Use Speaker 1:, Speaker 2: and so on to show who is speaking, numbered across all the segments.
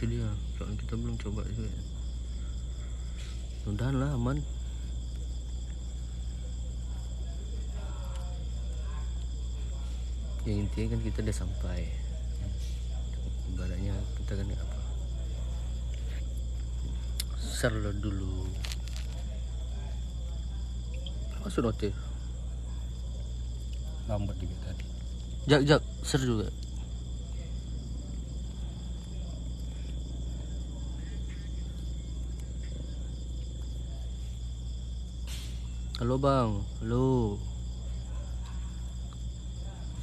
Speaker 1: itu dia, soalnya kita belum coba juga. Mudahan lah aman. Ya intinya kan kita udah sampai. Ibaratnya kita kan apa? Share dulu. Masuk notif.
Speaker 2: Lambat juga tadi.
Speaker 1: Jak, share juga. Halo bang, halo.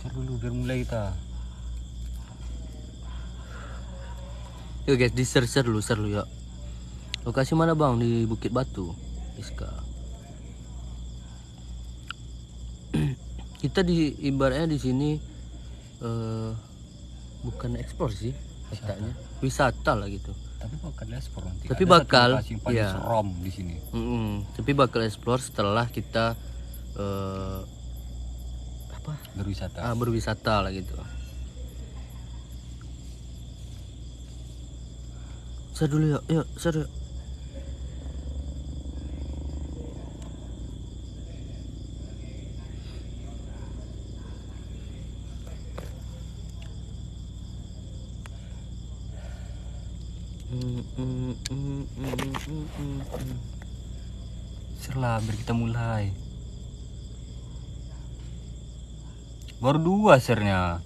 Speaker 2: Share dulu biar mulai kita.
Speaker 1: Yuk guys, di share dulu ya. Lokasi mana bang? Di Bukit Batu, Iska. Kita di ibaratnya di sini bukan eksplor sih, katanya wisata lah gitu.
Speaker 2: Tapi bakal ekspor nanti.
Speaker 1: Tapi
Speaker 2: Ada
Speaker 1: bakal,
Speaker 2: satu lokasi yang paling
Speaker 1: iya.
Speaker 2: seram di sini.
Speaker 1: Tapi bakal eksplor setelah kita apa?
Speaker 2: Berwisata.
Speaker 1: Berwisata lah gitu. Share dulu yuk, share yuk.
Speaker 2: Share lah biar kita mulai. Baru 2 share-nya.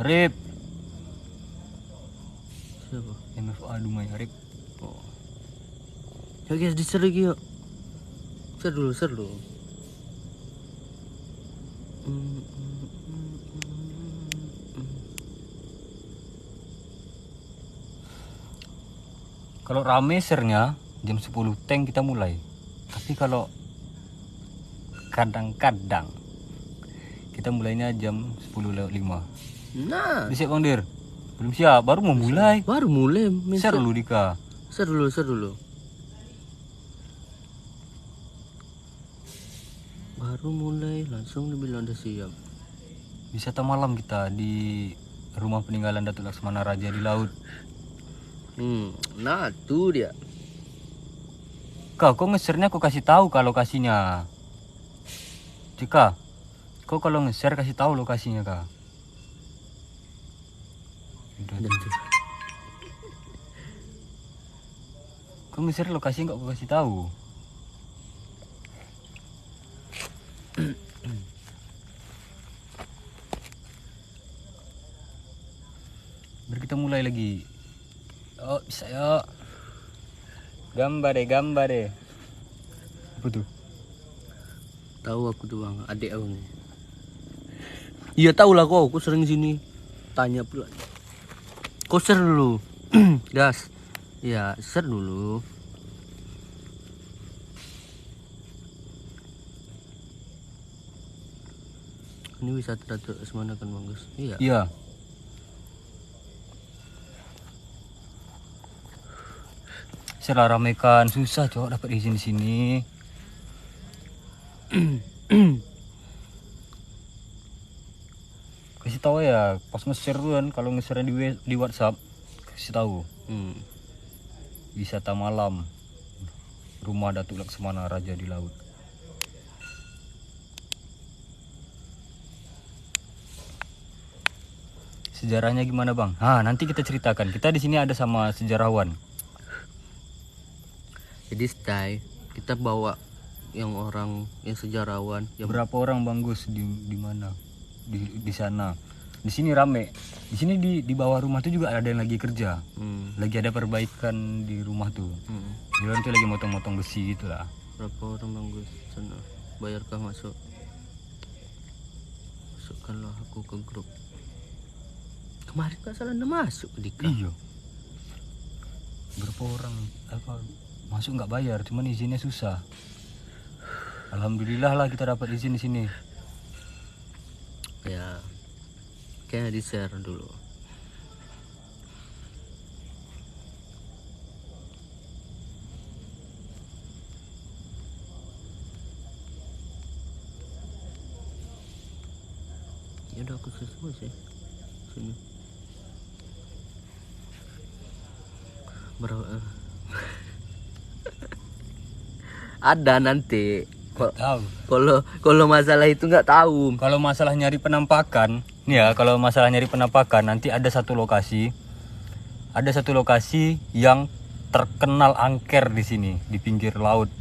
Speaker 2: Rip.
Speaker 1: Siapa?
Speaker 2: MFA Dumai Rip.
Speaker 1: Oh. Ya guys, di share lagi yuk. Share dulu.
Speaker 2: Kalau rame share-nya jam 10 tank kita mulai. Tapi kalau kadang-kadang kita mulainya jam 10:05.
Speaker 1: Nah,
Speaker 2: Siap Bang Dir? Belum siap, baru mau mulai.
Speaker 1: baru mulai.
Speaker 2: Share dulu Dika.
Speaker 1: Share dulu. Baru mulai langsung dibilang udah siap.
Speaker 2: Wisata malam kita di rumah peninggalan Datuk Laksmana Raja di laut.
Speaker 1: Nah tuh dia.
Speaker 2: Kau nge-share-nya kau kasih tahu kak lokasinya. Dika, kau kalau nge-share kasih tahu lokasinya kak.
Speaker 1: Dan tuh.
Speaker 2: Kau nge-share lokasi nggak kau kasih tahu. Biar kita mulai lagi. Oh bisa ya. Gambar deh. Apa tuh?
Speaker 1: Tahu aku tuh bang, adik aku nih. Iya tahu lah kok, aku sering sini. Tanya pula. Kau share dulu. Gas. Ya, share dulu. Ini wisata Datuk Laksmana kan bagus. Iya.
Speaker 2: Iya. Share ramekan, susah cowok dapat izin di sini. Kasih tahu ya, pas nge-share kan, kalau nge-share di WhatsApp kasih tahu. Wisata malam rumah Datuk Laksmana Raja di laut. Sejarahnya gimana bang? Nanti kita ceritakan. Kita di sini ada sama sejarawan.
Speaker 1: Jadi stay kita bawa yang orang yang sejarawan.
Speaker 2: Berapa orang bang Gus di mana? Di sana. Di sini rame. Di sini di bawah rumah tuh juga ada yang lagi kerja. Lagi ada perbaikan di rumah tuh. Di luar tuh lagi motong-motong besi gitu lah.
Speaker 1: Berapa orang bang Gus sana? Bayarkah masuk? Masukkanlah aku ke grup. Kemarin kan salah masuk Dika.
Speaker 2: Iya. Berapa orang masuk nggak bayar, cuman izinnya susah. Alhamdulillah lah kita dapat izin di sini.
Speaker 1: Ya, kayaknya di share dulu. Ya udah aku selesai sih. sini. Berapa? Ada nanti.
Speaker 2: Tahu.
Speaker 1: Kalau masalah itu nggak tahu.
Speaker 2: Kalau masalah nyari penampakan, nih ya, kalau masalah nyari penampakan nanti ada satu lokasi yang terkenal angker di sini, di pinggir laut.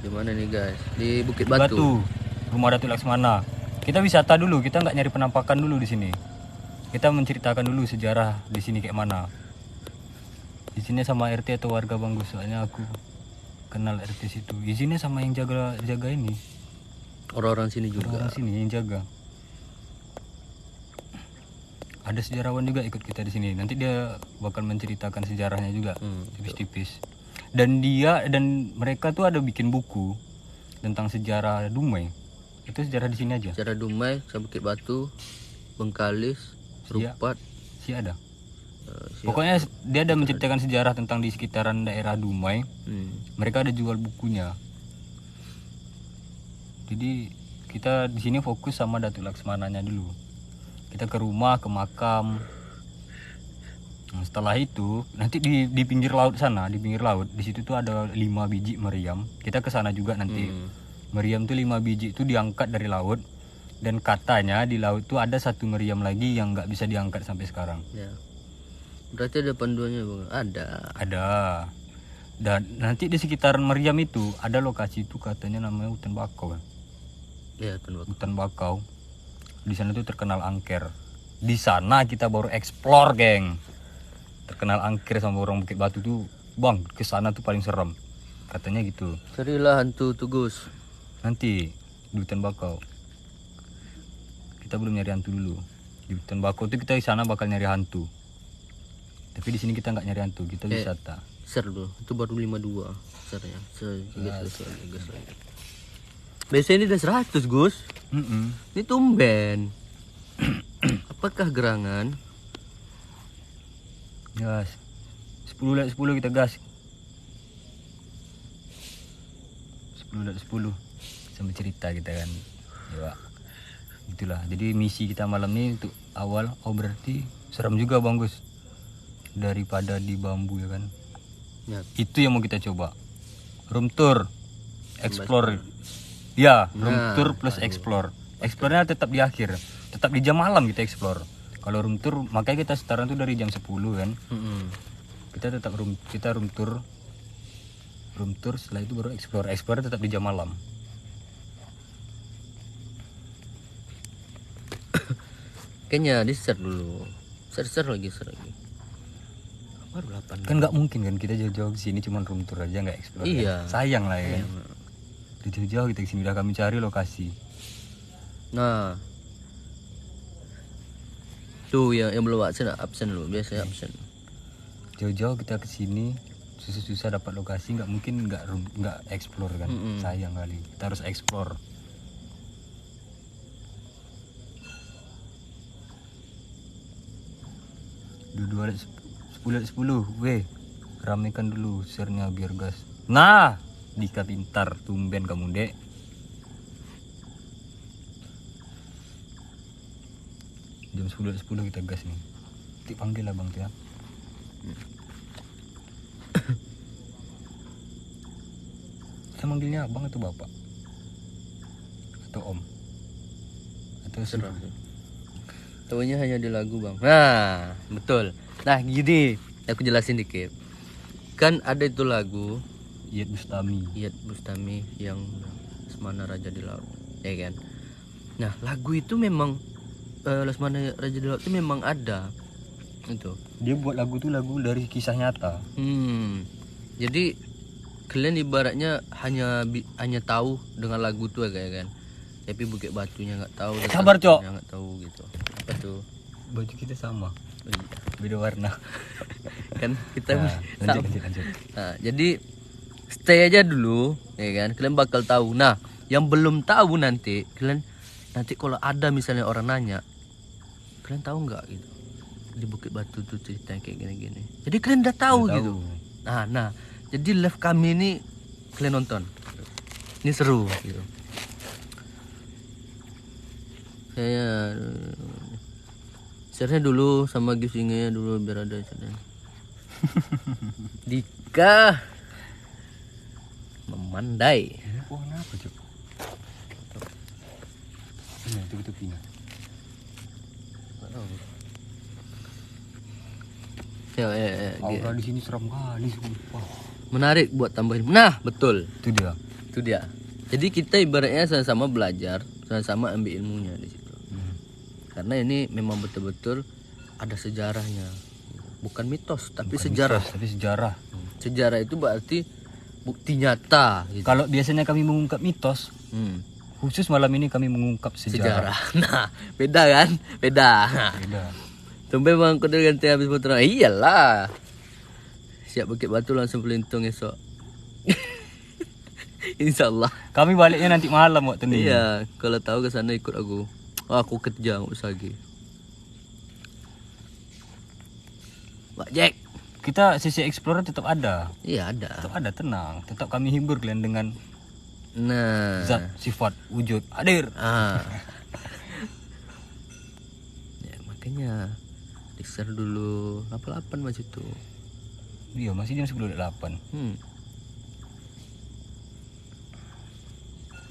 Speaker 1: Di mana nih guys? Di Bukit Batu.
Speaker 2: Rumah Datuk Laksmana. Kita wisata dulu, kita nggak nyari penampakan dulu di sini. Kita menceritakan dulu sejarah di sini kayak mana. Di sini sama RT atau warga Banggus, soalnya aku kenal RT situ. Izinnya sama yang jaga ini.
Speaker 1: Orang-orang sini juga.
Speaker 2: Orang sini yang jaga. Ada sejarawan juga ikut kita di sini. Nanti dia bakal menceritakan sejarahnya juga, tipis-tipis. Dan mereka tuh ada bikin buku tentang sejarah Dumai. Itu sejarah di sini aja.
Speaker 1: Sejarah Dumai, Bukit Batu, Bengkalis, Rupat.
Speaker 2: Ada. Pokoknya dia ada menceritakan sejarah tentang di sekitaran daerah Dumai. Mereka ada jual bukunya. Jadi kita di sini fokus sama Datuk Laksmananya dulu. Kita ke rumah, ke makam. Nah, setelah itu nanti di pinggir laut sana, di situ tuh ada 5 biji meriam. Kita ke sana juga nanti. Meriam tuh 5 biji itu diangkat dari laut, dan katanya di laut tuh ada 1 meriam lagi yang nggak bisa diangkat sampai sekarang.
Speaker 1: Ya. Berarti ada panduannya bang?
Speaker 2: Ada. Dan nanti di sekitaran meriam itu ada lokasi itu katanya namanya hutan bakau.
Speaker 1: Ya,
Speaker 2: hutan bakau. Di sana tuh terkenal angker. Di sana kita baru explore, geng. Terkenal angker sama orang Bukit Batu tuh, bang, ke sana tuh paling serem. Katanya gitu.
Speaker 1: Carilah hantu Tugus.
Speaker 2: Nanti di hutan bakau. Kita belum nyari hantu dulu. Di hutan bakau tuh kita di sana bakal nyari hantu. Tapi di sini kita nggak nyari hantu, kita wisata.
Speaker 1: Ser dulu, itu baru 52 sernya. Gas lagi. Biasanya ini udah 100 Gus. Ini tumben. Apakah gerangan?
Speaker 2: Gas. 10 kita gas. 10 sambil cerita kita kan. Ya, itulah. Jadi misi kita malam ini untuk awal. Oh berarti serem juga Bang Gus. Daripada di bambu ya kan.
Speaker 1: Ya.
Speaker 2: Itu yang mau kita coba. Room tour, explore. Ya, room tour plus explore. Explore-nya tetap di akhir. Tetap di jam malam kita explore. Kalau room tour makanya kita sekarang tuh dari jam 10 kan. Kita tetap room tour. Room tour setelah itu baru explore. Explore tetap di jam malam.
Speaker 1: Kayaknya di-share dulu. Share lagi. Baru 8.
Speaker 2: Kan nggak mungkin kan kita jauh-jauh ke sini cuma room tour aja nggak explore.
Speaker 1: Iya.
Speaker 2: Kan? Sayang lah ya. Kan? Jauh-jauh kita kesini udah kami cari lokasi.
Speaker 1: Nah. Tuh yang belum absen lu, biasanya absen.
Speaker 2: Jauh-jauh kita kesini susah-susah dapat lokasi, nggak mungkin nggak explore kan. Sayang kali. Kita harus explore. Dua 10 weh, ramekan dulu share-nya biar gas. Nah, Dika pintar, tumben kamu dek. Jam 10 kita gas nih. Nanti panggil lah bang tuh ya. Kita manggilnya abang atau bapak? Atau om? Atau
Speaker 1: Serah. Tahunya hanya di lagu bang. Nah, betul. Nah gini, aku jelasin dikit. Kan ada itu lagu
Speaker 2: Iyad
Speaker 1: Bustami yang Lesmana Raja di Laut, ya kan? Nah lagu itu memang Lesmana Raja di Laut itu memang ada. Itu.
Speaker 2: Dia buat lagu tuh lagu dari kisah nyata.
Speaker 1: Jadi kalian ibaratnya hanya tahu dengan lagu tuh ya kan? Tapi Bukit Batunya nggak tahu.
Speaker 2: Sabar cok.
Speaker 1: Nggak tahu gitu. Apa tuh?
Speaker 2: Baju kita sama.
Speaker 1: Oh, iya.
Speaker 2: Beda warna.
Speaker 1: Kan kita
Speaker 2: lanjut.
Speaker 1: Nah, jadi stay aja dulu ya kan, kalian bakal tahu. Nah yang belum tahu nanti kalau ada misalnya orang nanya, kalian tahu nggak gitu di Bukit Batu tuh cerita kayak gini-gini, jadi kalian udah tahu gitu. Nah jadi live kami ini kalian nonton, ini seru gitu. Share-nya dulu sama gift-nya dulu biar ada share. Dika memandai.
Speaker 2: Pohon apa cok? Ini itu pindah.
Speaker 1: Ya,
Speaker 2: Aura di sini seram kali sumpah.
Speaker 1: menarik buat tambahin. Nah, betul.
Speaker 2: Itu dia.
Speaker 1: Itu dia. Jadi kita ibaratnya sama-sama belajar, sama-sama ambil ilmunya di situ. Karena ini memang betul-betul ada sejarahnya. Bukan mitos, tapi
Speaker 2: Bukan
Speaker 1: sejarah.
Speaker 2: mitos, tapi sejarah.
Speaker 1: Sejarah itu berarti bukti nyata gitu.
Speaker 2: Kalau biasanya kami mengungkap mitos,
Speaker 1: Hmm,
Speaker 2: khusus malam ini kami mengungkap sejarah.
Speaker 1: sejarah. Nah, beda kan? Beda.
Speaker 2: Beda.
Speaker 1: Tumben bang kau ganti habis motor. Iyalah. Siap bukit batu langsung pelintung esok. Insyaallah.
Speaker 2: Kami baliknya nanti malam waktu ini.
Speaker 1: Iya, kalau tahu ke sana ikut aku. Oh, aku kerja nggak usah lagi. Pak Jack.
Speaker 2: Kita sisi explorer tetap ada.
Speaker 1: Iya ada.
Speaker 2: Tetap ada, tenang. Tetap kami hibur kalian dengan
Speaker 1: Nah.
Speaker 2: zat, sifat, wujud, hadir.
Speaker 1: Ya, makanya di-share dulu 88 masih itu.
Speaker 2: Iya, masih jam 10.08.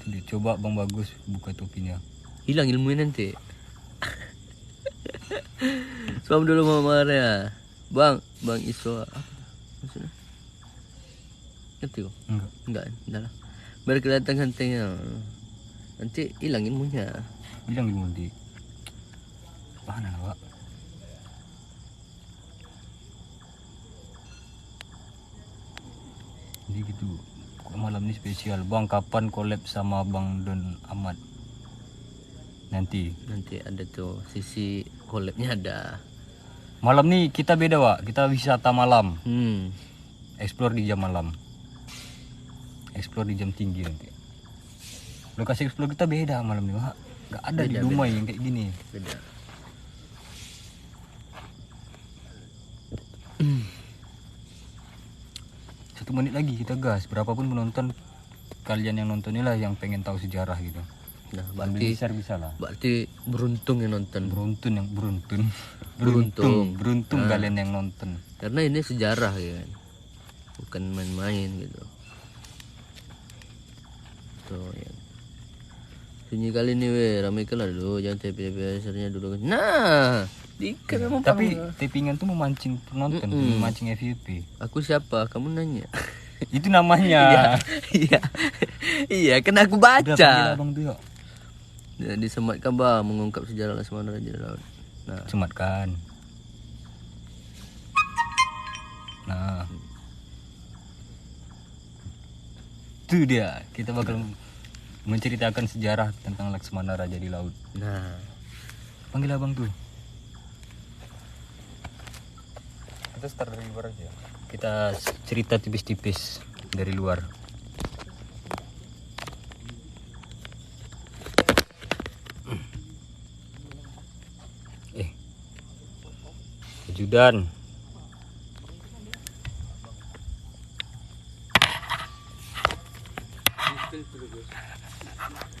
Speaker 2: Jadi coba Bang Bagus buka topinya.
Speaker 1: Hilang ilmunya nanti. Suam dulu mamanya. Bang Iswa. Apa maksudnya? Ngerti kok?
Speaker 2: Enggak.
Speaker 1: Enggak lah. Biar kelihatan gantengnya. Nanti hilang ilmunya.
Speaker 2: Bilang di multi. Mana Pak? Jadi gitu. Malam ini spesial. Bang, kapan collab sama Bang Don Ahmad? Nanti.
Speaker 1: Nanti ada tuh sisi collabnya ada.
Speaker 2: Malam nih kita beda, Wak. Kita wisata malam. Explore di jam malam. Explore di jam tinggi nanti. Lokasi explore kita beda malam nih, Wak. Gak ada di Dumai yang kayak gini.
Speaker 1: Beda.
Speaker 2: Satu menit lagi kita gas. Berapapun penonton, kalian yang nonton inilah yang pengen tahu sejarah gitu.
Speaker 1: Nah,
Speaker 2: Ambil
Speaker 1: berarti
Speaker 2: share bisa lah.
Speaker 1: berarti beruntung yang nonton.
Speaker 2: Beruntung.
Speaker 1: Beruntung.
Speaker 2: Kalian yang nonton.
Speaker 1: Karena ini sejarah ya kan. Bukan main-main gitu. Tuh ya. Sunyi kali ini weh, ramaikan lah dulu, jangan TP-TP dulu. Nah, Dika memang
Speaker 2: Tapi tapingan tuh memancing penonton, memancing FYP.
Speaker 1: aku siapa? Kamu nanya.
Speaker 2: Itu namanya.
Speaker 1: Iya. Iya, kan aku
Speaker 2: Udah panggil
Speaker 1: baca.
Speaker 2: abang tuh yuk.
Speaker 1: Ya, disematkan bang, mengungkap sejarah Laksamana Raja di Laut. Nah,
Speaker 2: Sematkan. Nah. Itu dia, kita bakal menceritakan sejarah tentang Laksamana Raja di Laut.
Speaker 1: nah,
Speaker 2: Panggil abang tuh. Kita start dari luar aja. Kita cerita tipis-tipis dari luar. Ajudan.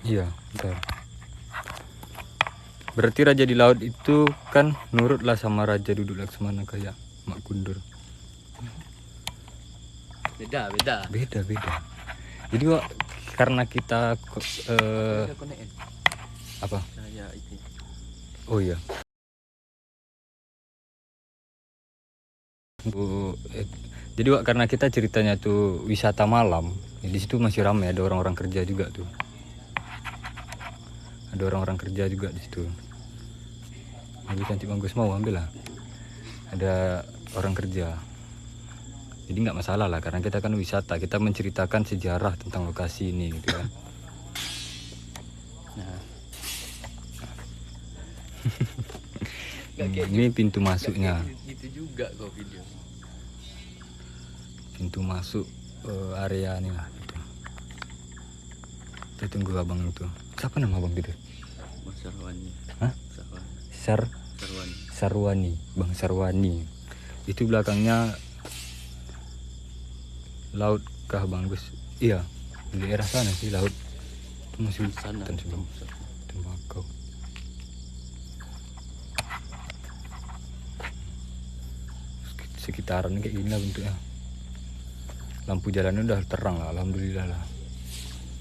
Speaker 2: Iya, bentar. Berarti raja di laut itu kan nurutlah sama raja duduk Laksamana kayak Mak Kundur.
Speaker 1: beda.
Speaker 2: Beda. Jadi Wak, karena kita apa?
Speaker 1: Saya itu.
Speaker 2: Oh iya. Jadi Wak, karena kita ceritanya tuh wisata malam, ya di situ masih ramai, ada orang-orang kerja juga tuh. Ada orang-orang kerja juga di situ. Jadi cantik bagus mau ambil lah. Ada orang kerja. Jadi nggak masalah lah karena kita kan wisata, kita menceritakan sejarah tentang lokasi ini gitu kan.
Speaker 1: Nah,
Speaker 2: Ini pintu masuknya.
Speaker 1: gitu juga kok video.
Speaker 2: Pintu masuk area ini lah gitu. Kita tunggu abang itu. Siapa nama abang itu?
Speaker 1: Bang Sarwani.
Speaker 2: Hah?
Speaker 1: Sarwani.
Speaker 2: Sarwani, Bang Sarwani. Itu belakangnya laut kah Bang Gus? Iya, di daerah sana sih laut. Itu masih
Speaker 1: Sana.
Speaker 2: hutan sebelum tembakau. sekitaran kayak gini lah bentuknya. Lampu jalannya udah terang lah, alhamdulillah lah.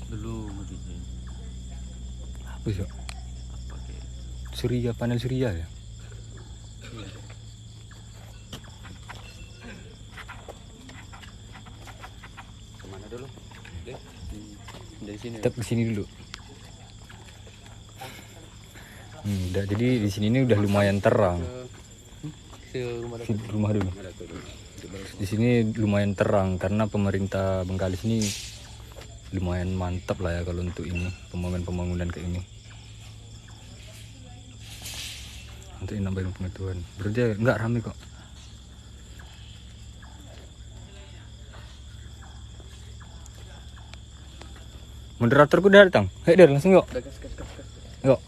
Speaker 1: Dulu begitu.
Speaker 2: Apa sih?
Speaker 1: Apa kayak?
Speaker 2: Surya, panel surya ya.
Speaker 1: Kemana dulu? Dari sini.
Speaker 2: Tetap ke sini dulu. Jadi di sini ini udah lumayan terang.
Speaker 1: Ke rumah
Speaker 2: Rumah dulu. Di sini lumayan terang karena pemerintah Bengkalis ini lumayan mantap lah ya kalau untuk ini pembangunan kayak ini. Untuk nambahin pengetahuan. Berarti nggak rame kok. Moderatorku udah datang. Hei Der, langsung yuk.
Speaker 1: Gas.
Speaker 2: Yuk.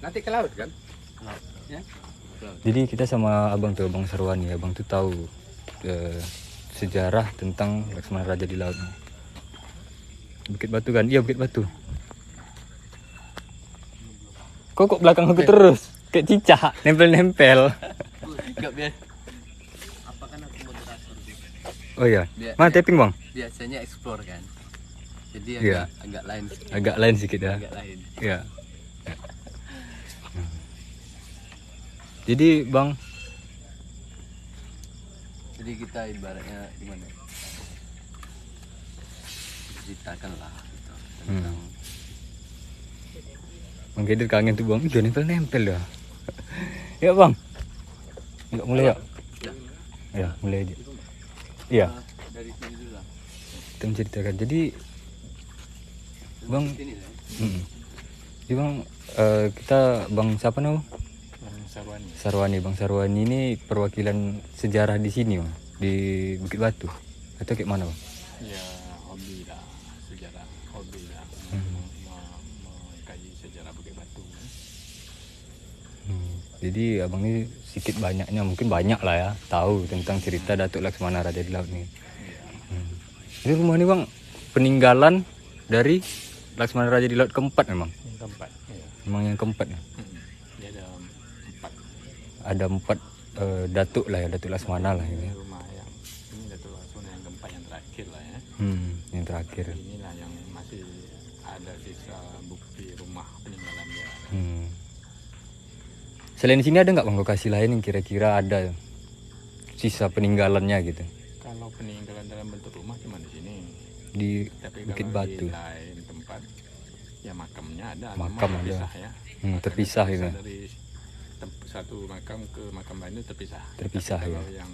Speaker 1: Nanti ke laut kan? Ya.
Speaker 2: Jadi kita sama abang tuh, Abang Sarwani. Abang tuh tahu sejarah tentang Laksmana Raja di laut. Bukit Batu kan? Iya, Bukit Batu. Kok belakang aku terus? Kayak cicak, nempel-nempel.
Speaker 1: Enggak biasa. Apa kan aku moderator juga.
Speaker 2: Oh iya. Mana taping bang?
Speaker 1: Biasanya explore kan. Jadi
Speaker 2: Iya.
Speaker 1: agak lain sedikit.
Speaker 2: Agak lain sedikit ya.
Speaker 1: Agak lain.
Speaker 2: Iya. Jadi bang,
Speaker 1: Jadi kita ibaratnya gimana? Ceritakan lah gitu, tentang
Speaker 2: Bang Gedir kangen tuh bang, udah nempel-nempel dah. Ya bang, yuk mulai ya. Ya mulai aja. Iya,
Speaker 1: dari sini dulu lah.
Speaker 2: kita menceritakan. Jadi bang,
Speaker 1: Sini lah.
Speaker 2: jadi bang, kita bang siapa nama? Sarwani. Bang Sarwani ini perwakilan sejarah di sini bang, di Bukit Batu. Atau kayak mana bang?
Speaker 3: Ya hobi lah, sejarah hobi lah, mengkaji sejarah Bukit Batu.
Speaker 2: Jadi abang ini sedikit banyaknya, mungkin banyak lah ya, tahu tentang cerita Datuk Laksmana Raja di Laut nih. Jadi rumah ini bang peninggalan dari Laksmana Raja di Laut keempat memang.
Speaker 3: Yang keempat, ya.
Speaker 2: Memang yang keempat ya.
Speaker 3: Dia ada 4
Speaker 2: Ada 4 datuk lah ya, Datuk Laksmana lah ini.
Speaker 3: rumah yang ini Datuk Laksmana yang keempat yang terakhir lah ya.
Speaker 2: Yang terakhir.
Speaker 3: Inilah yang masih ada sisa bukti rumah peninggalan dia.
Speaker 2: Selain di sini ada nggak bang lokasi lain yang kira-kira ada sisa peninggalannya gitu
Speaker 3: Kalau peninggalan dalam bentuk rumah cuma di sini.
Speaker 2: di
Speaker 3: Tapi
Speaker 2: Bukit
Speaker 3: kalau
Speaker 2: Batu?
Speaker 3: di lain tempat ya makamnya ada.
Speaker 2: Makam
Speaker 3: cuma
Speaker 2: ada.
Speaker 3: terpisah ya.
Speaker 2: Terpisah gitu.
Speaker 3: Dari satu makam ke makam lain itu terpisah.
Speaker 2: Terpisah,
Speaker 3: Tapi
Speaker 2: ya.
Speaker 3: kalau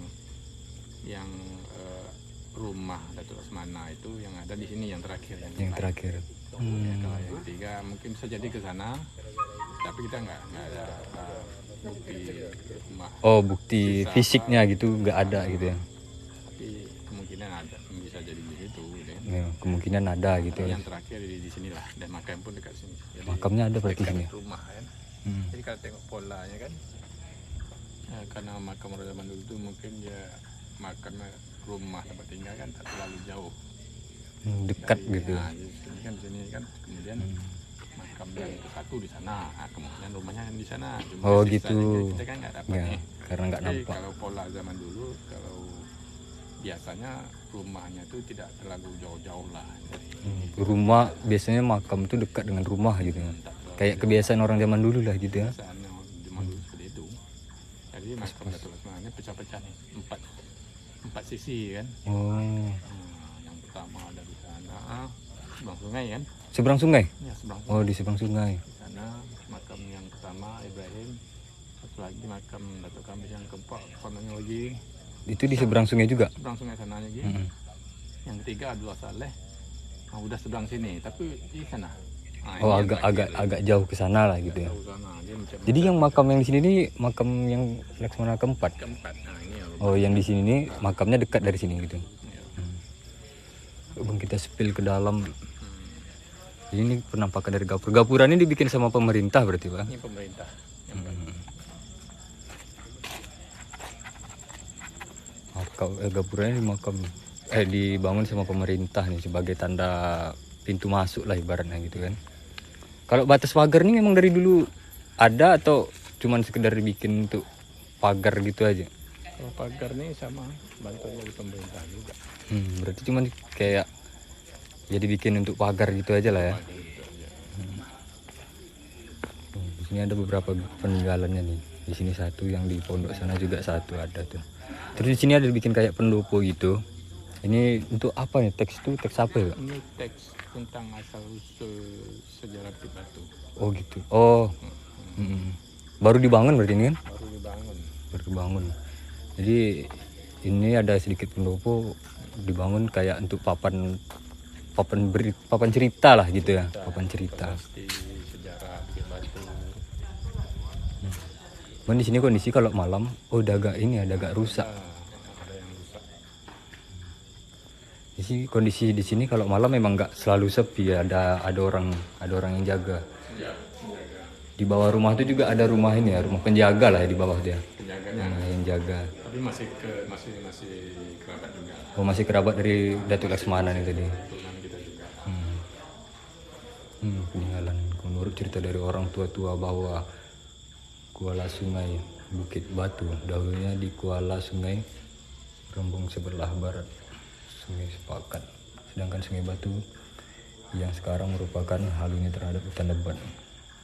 Speaker 3: yang rumah Datuk Laksmana itu yang ada di sini yang terakhir
Speaker 2: Yang
Speaker 3: lain.
Speaker 2: terakhir.
Speaker 3: Ya, kalau yang ketiga mungkin bisa jadi ke sana, tapi kita nggak ada bukti rumah.
Speaker 2: Oh bukti
Speaker 3: Sisa
Speaker 2: fisiknya gitu nggak ada gitu ya?
Speaker 3: Tapi kemungkinan ada, bisa jadi begitu. Gitu.
Speaker 2: Ya, kemungkinan ada gitu ya.
Speaker 3: Yang terakhir di sinilah dan makam pun dekat sini. Jadi,
Speaker 2: Makamnya ada berarti
Speaker 3: dekat
Speaker 2: sini.
Speaker 3: rumah kan. Jadi kalau tengok polanya kan, karena makam Raja Mandul itu mungkin dia makamnya rumah tempat tinggal kan tak terlalu jauh.
Speaker 2: Dekat
Speaker 3: Dari-
Speaker 2: gitu.
Speaker 3: Nah, di sini kan kemudian makam yang ke satu di sana, kemungkinan rumahnya di sana. Cuma
Speaker 2: Oh,
Speaker 3: sisanya
Speaker 2: gitu.
Speaker 3: Kita kan nggak dapat
Speaker 2: Ya,
Speaker 3: nih.
Speaker 2: karena nggak
Speaker 3: Jadi
Speaker 2: nampak.
Speaker 3: kalau pola zaman dulu, kalau biasanya rumahnya itu tidak terlalu jauh-jauh lah. Jadi,
Speaker 2: Rumah biasanya makam itu dekat dengan rumah gitu ya.
Speaker 3: tak terlalu
Speaker 2: Kayak kebiasaan orang zaman dulu lah gitu ya.
Speaker 3: kebiasaan yang zaman dulu seperti itu. Jadi makam Datuk Laksmana ini pecah-pecah nih, empat sisi kan.
Speaker 2: Oh,
Speaker 3: Yang pertama ada di sana, seberang sungai kan.
Speaker 2: seberang sungai?
Speaker 3: Ya seberang sungai.
Speaker 2: Oh di seberang sungai.
Speaker 3: Di sana makam yang pertama Ibrahim, satu lagi makam Datuk Kamis yang keempat, sananya lagi
Speaker 2: Itu di seberang sungai juga.
Speaker 3: seberang sungai sana lagi. Yang ketiga Abdullah Saleh, udah seberang sini, tapi di sana. Nah,
Speaker 2: Oh
Speaker 3: ini yang
Speaker 2: agak jauh ke sana lah gitu ya.
Speaker 3: jauh sana. Dia macam
Speaker 2: Jadi yang makam yang di sini nih makam yang Laksmana keempat.
Speaker 3: keempat. Nah ini yang
Speaker 2: Oh yang di sini nih makamnya dekat dari sini gitu.
Speaker 3: ya.
Speaker 2: Bang kita spill ke dalam. Ini penampakan dari gapura. Gapura ini dibikin sama pemerintah berarti bang?
Speaker 3: Ini pemerintah. Yang
Speaker 2: Gapura ini dibangun sama pemerintah nih sebagai tanda pintu masuk lah ibaratnya gitu kan. Kalau batas pagar ini memang dari dulu ada atau cuman sekedar dibikin untuk pagar gitu aja.
Speaker 3: Kalau pagar nih sama bantuan dari pemerintah juga.
Speaker 2: Berarti cuman kayak jadi bikin untuk pagar gitu aja lah ya. Di sini ada beberapa peninggalannya nih. Di sini satu, yang di pondok sana juga satu ada tuh. Terus di sini ada bikin kayak pendopo gitu. Ini untuk apa nih? Teks itu teks apa ya?
Speaker 3: Ini teks tentang asal usul sejarah Pit Batu.
Speaker 2: Oh gitu. Oh. Baru dibangun berarti ini kan?
Speaker 3: Baru dibangun.
Speaker 2: Baru dibangun. Jadi ini ada sedikit pendopo dibangun kayak untuk papan cerita lah gitu ya. Papan cerita.
Speaker 3: Pasti sejarah Pit Batu.
Speaker 2: Di sini kondisi kalau malam, udah agak rusak.
Speaker 3: Ada yang rusak.
Speaker 2: Di sini kondisi di sini kalau malam memang nggak selalu sepi ya, ada orang yang jaga. Di bawah rumah itu juga ada rumah ini ya, rumah penjaga lah ya di bawah dia.
Speaker 3: Penjaganya.
Speaker 2: Yang jaga.
Speaker 3: Tapi masih kerabat juga.
Speaker 2: Oh, masih kerabat dari Datuk Laksmana nih tadi.
Speaker 3: Turunan kita juga.
Speaker 2: Peninggalan menurut cerita dari orang tua bahwa Kuala Sungai Bukit Batu dahulunya di Kuala Sungai Rembung sebelah barat Sungai Sepakat, sedangkan Sungai Batu yang sekarang merupakan halunya terhadap hutan lebat.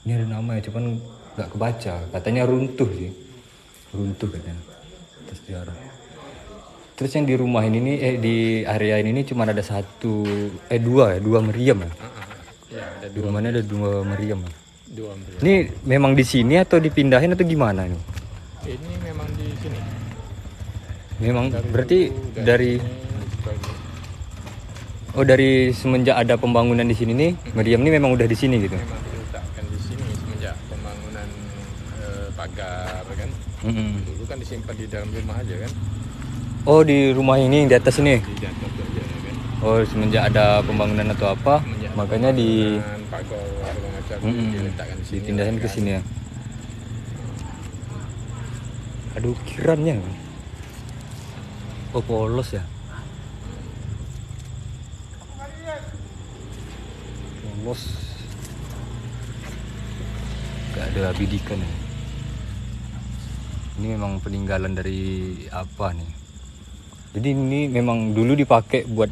Speaker 2: Ini ada nama ya, cuman nggak kebaca, katanya runtuh sih, katanya atas sejarah. Terus yang di rumah ini nih, di area ini cuma ada dua meriam ya.
Speaker 3: Ya, ada
Speaker 2: Di rumahnya ada dua meriam ya.
Speaker 3: dua meriam.
Speaker 2: Ini memang di sini atau dipindahin atau gimana nih?
Speaker 3: Ini memang di sini.
Speaker 2: Memang berarti dari
Speaker 3: Ini
Speaker 2: dari semenjak ada pembangunan di sini nih, meriam ini memang udah di sini gitu.
Speaker 3: memang diletakkan di sini semenjak pembangunan pagar kan. Dulu kan disimpan di dalam rumah aja kan.
Speaker 2: Oh, di rumah ini di atas ini.
Speaker 3: Di atas aja kan.
Speaker 2: Oh, semenjak ada pembangunan atau apa,
Speaker 3: Semenjak
Speaker 2: makanya di
Speaker 3: pembangunan, pagar segala macam diletakkan di sini.
Speaker 2: dipindahin ke
Speaker 3: kan.
Speaker 2: sini ya. Ada ukirannya. Oh, polos ya. Polos. Gak ada bidikan ya. Ini memang peninggalan dari apa nih? Jadi ini memang dulu dipakai buat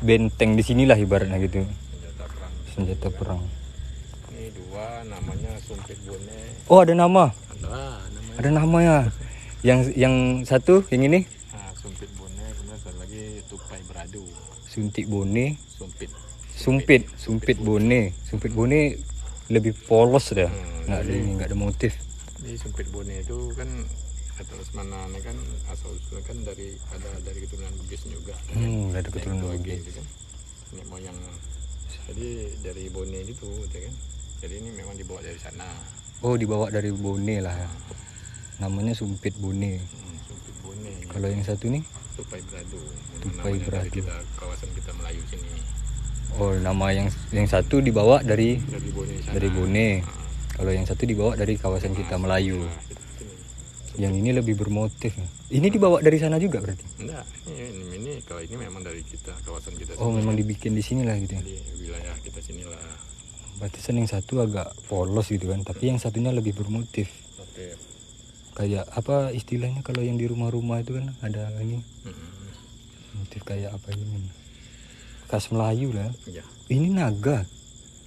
Speaker 2: benteng di sinilah ibaratnya gitu.
Speaker 3: Senjata perang.
Speaker 2: Senjata perang.
Speaker 3: Ini dua namanya Sumpit Bone.
Speaker 2: Oh, ada nama.
Speaker 3: Namanya.
Speaker 2: Ada namanya. Yang satu yang ini
Speaker 3: Sumpit Bone, kemudian satu lagi Tupai Beradu.
Speaker 2: Suntik Bone,
Speaker 3: Sumpit.
Speaker 2: Sumpit Bone. Sumpit Bone lebih polos dah. Nggak ada motif.
Speaker 3: Di Sumpit Bone itu kan kata Lesmana kan asal usulnya kan dari keturunan Bugis juga.
Speaker 2: Ada keturunan
Speaker 3: Bugis
Speaker 2: Bugis.
Speaker 3: kan. Nenek moyang. Jadi dari Bone itu gitu kan. Jadi ini memang dibawa dari sana.
Speaker 2: Oh, dibawa dari Bone lah ya. Namanya Sumpit Bone.
Speaker 3: Sumpit Bone.
Speaker 2: Kalau yang satu nih?
Speaker 3: Tupai Beradu.
Speaker 2: Tupai
Speaker 3: Namanya
Speaker 2: Beradu.
Speaker 3: dari kawasan kita Melayu sini.
Speaker 2: Oh, nama yang satu dibawa dari
Speaker 3: Bone sana.
Speaker 2: dari Bone. Kalau yang satu dibawa dari kawasan kita Melayu. Yang ini lebih bermotif. Ini dibawa dari sana juga berarti?
Speaker 3: Enggak, ini kalau ini memang dari kita, kawasan kita
Speaker 2: Oh,
Speaker 3: sini.
Speaker 2: memang dibikin di sini lah gitu ya.
Speaker 3: Di wilayah kita sinilah.
Speaker 2: Batasan yang satu agak polos gitu kan, tapi yang satunya lebih bermotif.
Speaker 3: Oke.
Speaker 2: Kayak apa istilahnya kalau yang di rumah-rumah itu kan ada ini motif kayak apa ini? Khas Melayu lah.
Speaker 3: Ya.
Speaker 2: Ini naga.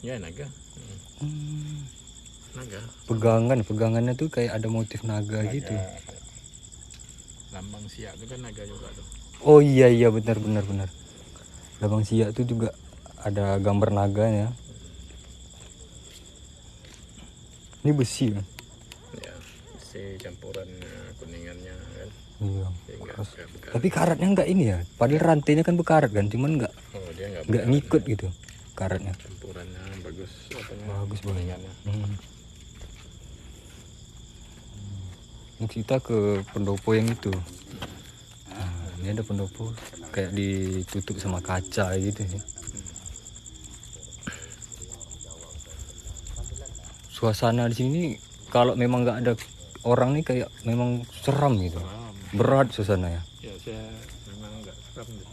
Speaker 3: Ya, naga. Naga.
Speaker 2: Pegangannya tuh kayak ada motif naga gitu.
Speaker 3: Lambang Siak itu kan naga juga tuh.
Speaker 2: Oh iya benar. Lambang Siak itu juga ada gambar naganya. Ini besi kan?
Speaker 3: Ya, si campuran kuningannya kan.
Speaker 2: Iya.
Speaker 3: Enggak,
Speaker 2: Keras.
Speaker 3: enggak.
Speaker 2: Tapi karatnya nggak ini ya. Padahal rantainya kan berkarat kan, cuman nggak
Speaker 3: Oh, dia
Speaker 2: nggak ngikut gitu karatnya.
Speaker 3: campurannya bagus
Speaker 2: Bagus banget.
Speaker 3: kuningannya.
Speaker 2: Ini kita ke pendopo yang itu. Nah, ini ada pendopo kayak ditutup sama kaca gitu ya. Suasana di sini kalau memang nggak ada orang nih kayak memang seram gitu. Berat suasana ya.
Speaker 3: Ya, saya memang enggak seram deh.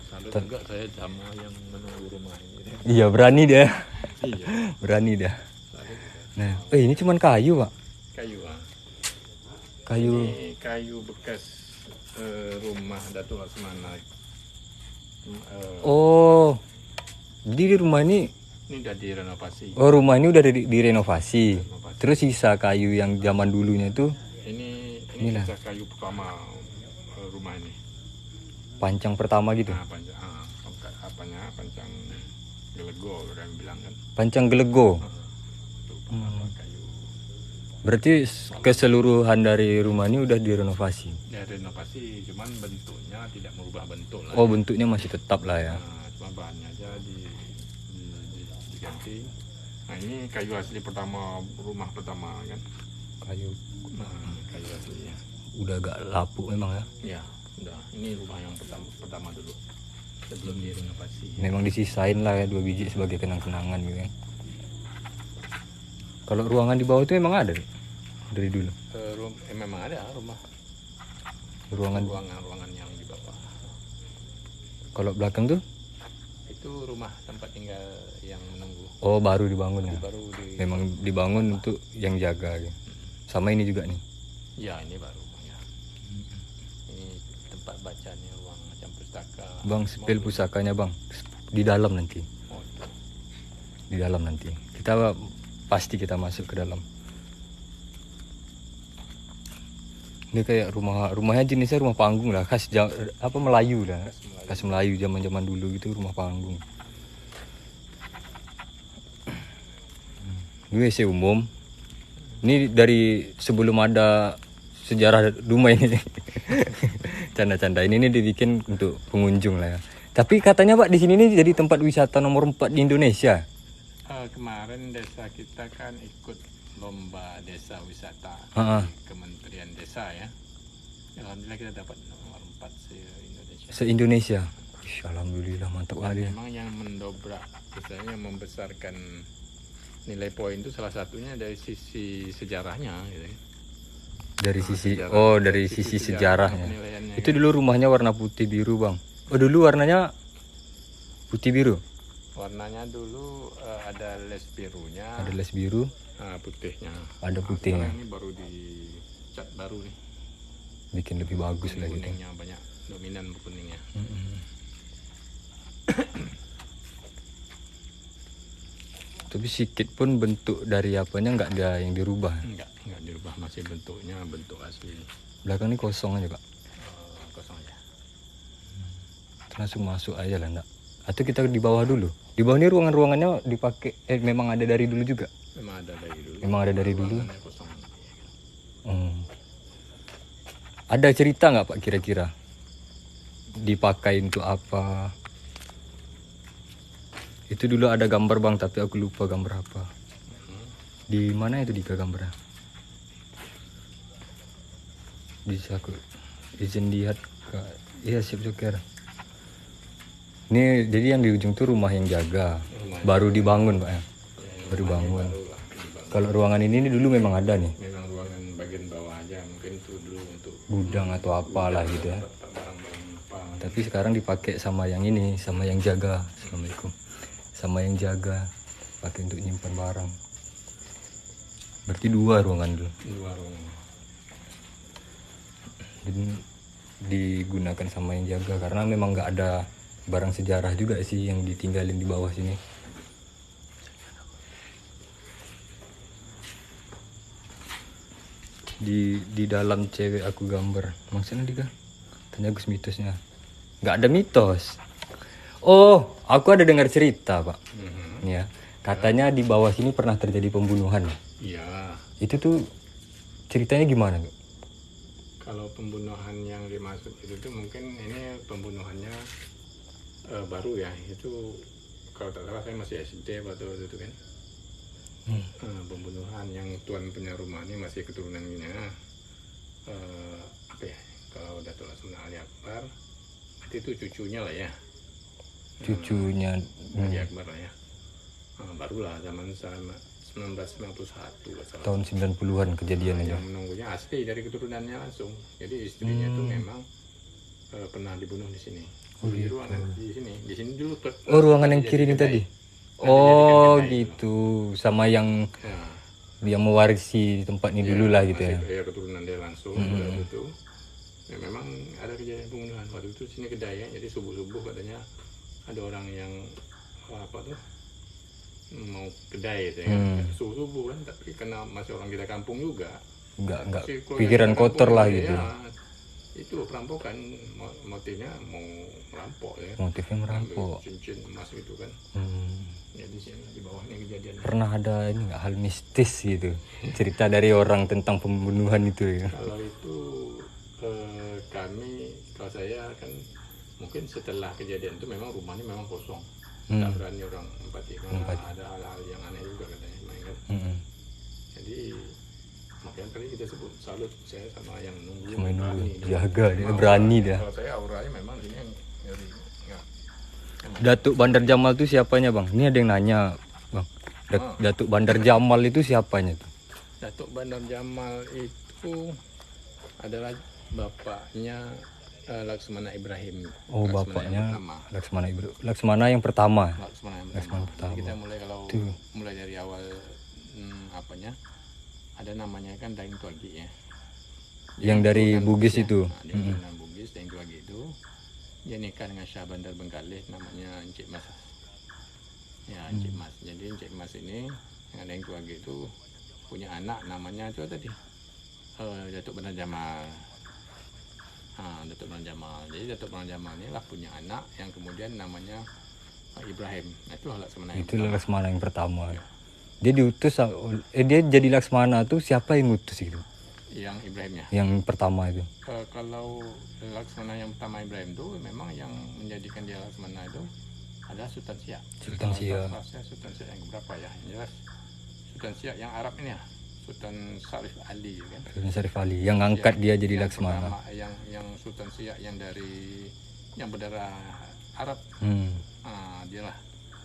Speaker 3: Salut juga saya sama yang menunggu rumah ini.
Speaker 2: Iya, berani dia.
Speaker 3: Iya.
Speaker 2: Berani dia.
Speaker 3: Salut juga.
Speaker 2: Nah, ini cuman kayu, Pak.
Speaker 3: Kayu
Speaker 2: Kayu.
Speaker 3: Ini kayu bekas rumah Datuk Laksamana.
Speaker 2: Oh. Jadi di rumah ini,
Speaker 3: Ini udah direnovasi.
Speaker 2: oh rumah ini udah direnovasi. Terus sisa kayu yang zaman dulunya itu
Speaker 3: Ini
Speaker 2: Inilah.
Speaker 3: sisa kayu pertama rumah ini.
Speaker 2: pancang pertama gitu.
Speaker 3: Nah, pancang gelego orang bilang kan.
Speaker 2: Pancang gelego.
Speaker 3: Itu pertama kayu.
Speaker 2: Berarti keseluruhan dari rumah ini udah direnovasi.
Speaker 3: Ya renovasi, cuman bentuknya tidak merubah bentuk lah.
Speaker 2: Oh, bentuknya masih tetap lah ya.
Speaker 3: Nah, cuma bahannya aja diganti. Nah ini kayu asli pertama, rumah pertama kan.
Speaker 2: Kayu
Speaker 3: Nah kayu aslinya.
Speaker 2: udah agak lapuk memang ya.
Speaker 3: Ya udah, ini rumah yang pertama dulu sebelum direnovasi.
Speaker 2: Memang disisain lah ya 2 biji sebagai kenang-kenangan gitu kan. Kalau ruangan di bawah itu emang ada dari dulu.
Speaker 3: Memang ada rumah
Speaker 2: Ruangan
Speaker 3: ruangan yang di bawah.
Speaker 2: kalau belakang tuh
Speaker 3: Itu rumah tempat tinggal yang menunggu.
Speaker 2: oh baru dibangun ya.
Speaker 3: Baru di.
Speaker 2: Memang dibangun untuk yang jaga gitu. Sama ini juga nih.
Speaker 3: Ya ini baru. Ya. Ini tempat bacanya, ruang macam pustaka.
Speaker 2: Bang, spil pusakanya bang. Di dalam nanti.
Speaker 3: Oh, itu.
Speaker 2: Di dalam nanti. Kita pasti kita masuk ke dalam. Ini kayak rumahnya jenisnya rumah panggung lah, khas apa Melayu lah. Khas Melayu zaman-zaman dulu gitu, rumah panggung. Ini WC umum. Ini dari sebelum ada sejarah rumah ini. Canda-canda ini dibikin untuk pengunjung lah ya. Tapi katanya Pak di sini nih jadi tempat wisata nomor 4 di Indonesia.
Speaker 3: Kemarin desa kita kan ikut lomba desa wisata
Speaker 2: Ha-ha.
Speaker 3: di Kementerian Desa ya. Alhamdulillah kita dapat nomor 4 se-Indonesia.
Speaker 2: Se-Indonesia. Ish, alhamdulillah mantap kali.
Speaker 3: Memang yang mendobrak, misalnya yang membesarkan nilai poin itu salah satunya dari sisi sejarahnya gitu.
Speaker 2: Dari sisi
Speaker 3: sejarah.
Speaker 2: dari sisi sejarahnya.
Speaker 3: Penilaiannya
Speaker 2: Itu dulu rumahnya warna putih biru, Bang. Oh, dulu warnanya putih biru.
Speaker 3: warnanya dulu ada les birunya,
Speaker 2: Ada les biru,
Speaker 3: putihnya.
Speaker 2: ada putihnya.
Speaker 3: Sekarang ini baru dicat baru nih.
Speaker 2: Bikin lebih bagus lah gitu.
Speaker 3: Kuningnya banyak, dominan kuningnya.
Speaker 2: Tapi sedikit pun bentuk dari apanya nggak ada yang dirubah.
Speaker 3: Enggak dirubah, masih bentuknya bentuk asli.
Speaker 2: Belakang ini kosong aja, Pak.
Speaker 3: Kosong aja.
Speaker 2: Langsung masuk aja lah, enggak. Atau kita di bawah dulu. Di bawah ini ruangan-ruangannya dipakai memang ada dari dulu juga.
Speaker 3: Memang ada dari dulu.
Speaker 2: Memang ada dari dulu.
Speaker 3: Ruangannya kosong.
Speaker 2: Ada cerita nggak Pak kira-kira? Dipakai untuk apa? Itu dulu ada gambar Bang, tapi aku lupa gambar apa. Di mana itu Dika gambarnya? Bisa aku izin lihat ke. Iya siap Joker. Ini jadi yang di ujung tuh rumah yang jaga. Baru dibangun Pak ya. Baru bangun. Kalau ruangan ini dulu memang ada nih.
Speaker 3: Memang ruangan bagian bawah aja, mungkin itu dulu untuk
Speaker 2: Gudang atau apalah gitu ya.
Speaker 3: barang-barang apa.
Speaker 2: Tapi sekarang dipakai sama yang ini, sama yang jaga. Assalamualaikum. Sama yang jaga, pakai untuk nyimpan barang. Berarti 2 ruangan dulu.
Speaker 3: Dua ruangan.
Speaker 2: Jadi digunakan sama yang jaga karena memang nggak ada barang sejarah juga sih yang ditinggalin di bawah sini. Di dalam cewek aku gambar. Maksudnya Dika? Tanya Gus mitosnya. Nggak ada mitos. Oh, aku ada dengar cerita, Pak. Ya, katanya di bawah sini pernah terjadi pembunuhan.
Speaker 3: Iya.
Speaker 2: Itu tuh ceritanya gimana, Pak?
Speaker 3: Kalau pembunuhan yang dimaksud itu tuh mungkin ini pembunuhannya baru ya. Itu kalau tak salah saya masih SD waktu itu kan. Pembunuhan yang tuan punya rumah ini masih keturunannya apa ya? Kalau Datuk Laksamana Ali Akbar, itu cucunya lah ya.
Speaker 2: Cucunya
Speaker 3: Ali Akbar lah ya. Barulah zaman 1991 salah.
Speaker 2: tahun 90-an kejadian aja.
Speaker 3: Yang menunggunya asli dari keturunannya langsung. Jadi istrinya tuh memang pernah dibunuh di sini. Di ruangan di sini. Di sini dulu.
Speaker 2: Oh, ruangan yang kiri ini tadi. Oh, gitu. Sama yang
Speaker 3: Ya,
Speaker 2: yang mewarisi tempat ini dulu lah gitu ya.
Speaker 3: Ya keturunan dia langsung pada waktu itu. Ya memang ada kejadian pembunuhan waktu itu sini kedai ya. Jadi subuh-subuh katanya ada orang yang apa tuh mau kedai gitu ya. Subuh-subuh kan, tapi karena masih orang kita kampung juga.
Speaker 2: Enggak
Speaker 3: Si keluarga
Speaker 2: pikiran
Speaker 3: kita
Speaker 2: kotor
Speaker 3: kampung
Speaker 2: lah
Speaker 3: ini,
Speaker 2: gitu.
Speaker 3: Ya, itu perampokan, motifnya mau merampok ya.
Speaker 2: Motifnya merampok.
Speaker 3: Ambil cincin emas gitu kan. Ya di sini di bawahnya kejadian.
Speaker 2: Pernah ada ini nggak hal mistis gitu, cerita dari orang tentang pembunuhan itu ya?
Speaker 3: Kalau itu kalau saya kan mungkin setelah kejadian itu memang rumahnya memang kosong, nggak berani orang empati karena ada hal-hal yang aneh juga katanya main kan. Jadi makanya tadi kita sebut salut saya sama yang nunggu,
Speaker 2: Cuma
Speaker 3: berani.
Speaker 2: nunggu, jaga dia, berani dia.
Speaker 3: Kalau saya auranya memang ini yang ngeri. Ya.
Speaker 2: Datuk Bandar Jamal itu siapanya bang? Ini ada yang nanya bang. Datuk Bandar Jamal itu siapanya tuh?
Speaker 3: Datuk Bandar Jamal itu adalah bapaknya Laksmana Ibrahim.
Speaker 2: Oh
Speaker 3: Laksmana
Speaker 2: bapaknya Laksmana yang pertama.
Speaker 3: Laksmana yang pertama. Jadi kita mulai kalau mulai dari awal apanya ada namanya kan Daeng Tuagi ya.
Speaker 2: Yang dari Bugis
Speaker 3: ya.
Speaker 2: itu.
Speaker 3: Nah, dia keturunan Bugis, Daeng Tuagi itu dia nikah dengan Syah Bandar Bengkalih namanya Encik Mas. Ya Encik Mas. Jadi Encik Mas ini dengan Daeng Tuagi itu punya anak namanya itu tadi Datuk Bandar Jamal. Datuk Bandar Jamal. Jadi Datuk Bandar Jamal ini lah punya anak yang kemudian namanya Ibrahim. Nah, itu Laksmana yang
Speaker 2: Itu Laksmana yang pertama. Dia diutus, dia jadi Laksmana tuh siapa yang ngutus gitu?
Speaker 3: yang Ibrahimnya.
Speaker 2: Yang pertama itu.
Speaker 3: Kalau Laksmana yang pertama Ibrahim itu memang yang menjadikan dia Laksmana itu adalah Sultan Siak.
Speaker 2: Sultan Siak.
Speaker 3: Sultan Siak yang berapa ya? Yang jelas Sultan Siak yang Arab ini ya. Sultan Syarif Ali kan.
Speaker 2: Sultan Syarif Ali yang ngangkat dia jadi Laksmana.
Speaker 3: Pertama, yang Sultan Siak yang dari yang berdarah Arab. Dia lah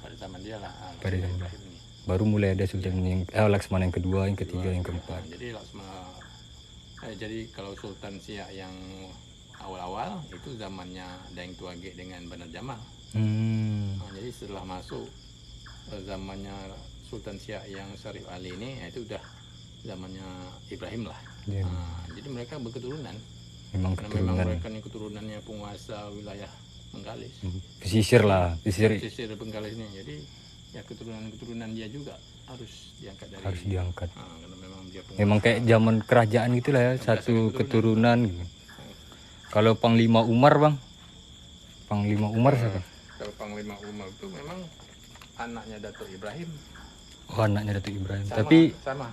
Speaker 3: pada zaman dia lah.
Speaker 2: Pada
Speaker 3: Ibrahim ini.
Speaker 2: Baru mulai ada Sultan yang Laksmana yang kedua, yang ketiga, yang keempat.
Speaker 3: Jadi Laksmana jadi kalau Sultan Siak yang awal-awal itu zamannya Daeng Tuage dengan Bandar Jamal. Jadi setelah masuk zamannya Sultan Siak yang Syarif Ali ini, itu udah zamannya Ibrahim lah. Jadi mereka berketurunan.
Speaker 2: Memang
Speaker 3: mereka ini keturunannya penguasa wilayah Bengkalis.
Speaker 2: Pesisir lah, pesisir
Speaker 3: Bengkalis ini. Jadi ya keturunan dia juga harus diangkat dari.
Speaker 2: Harus diangkat.
Speaker 3: Karena memang dia penguasa.
Speaker 2: Memang kayak zaman kerajaan gitulah ya, satu keturunan gitu. Kalau Panglima Umar bang, Panglima Umar siapa?
Speaker 3: Kalau Panglima Umar itu memang anaknya Datuk Ibrahim.
Speaker 2: Oh anaknya Datuk Ibrahim. Tapi
Speaker 3: sama.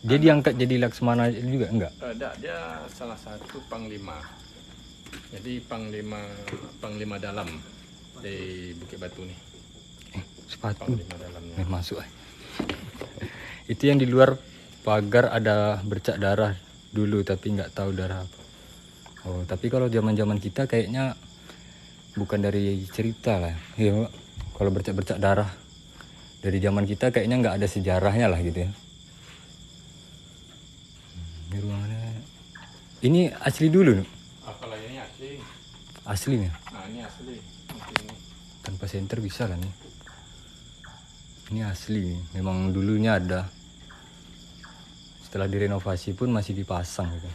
Speaker 2: Dia diangkat jadi Laksmana juga enggak?
Speaker 3: Tidak, dia salah satu panglima. Jadi panglima dalam di Bukit Batu nih.
Speaker 2: Sepatu.
Speaker 3: Panglima dalamnya.
Speaker 2: Masuk. Itu yang di luar pagar ada bercak darah dulu tapi nggak tahu darah apa. Oh tapi kalau zaman kita kayaknya bukan dari cerita lah. Ya kalau bercak darah dari zaman kita kayaknya nggak ada sejarahnya lah gitu ya. Ini ruangannya. Ini asli dulu nih.
Speaker 3: Kalau ini asli.
Speaker 2: Asli nih.
Speaker 3: Nah ini asli. Ini.
Speaker 2: Tanpa senter bisa lah nih. Ini asli. Memang dulunya ada. Setelah direnovasi pun masih dipasang gitu.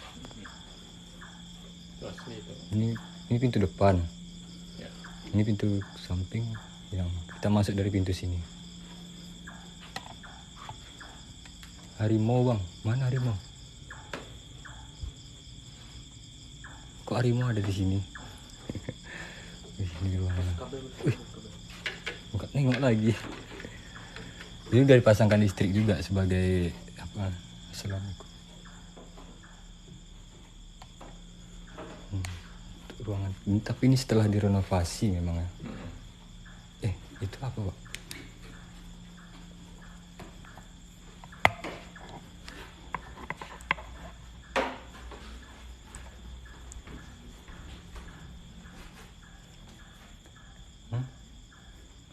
Speaker 3: Itu asli itu.
Speaker 2: Ini pintu depan.
Speaker 3: Ya.
Speaker 2: Ini pintu samping yang kita masuk dari pintu sini. Harimau bang, mana harimau? Kok harimau ada di sini? Ini ruangan. Bukan nengok lagi. Ini udah dipasangkan listrik juga sebagai apa? Assalamualaikum. Ruangan. Tapi ini setelah direnovasi memang ya. Itu apa pak?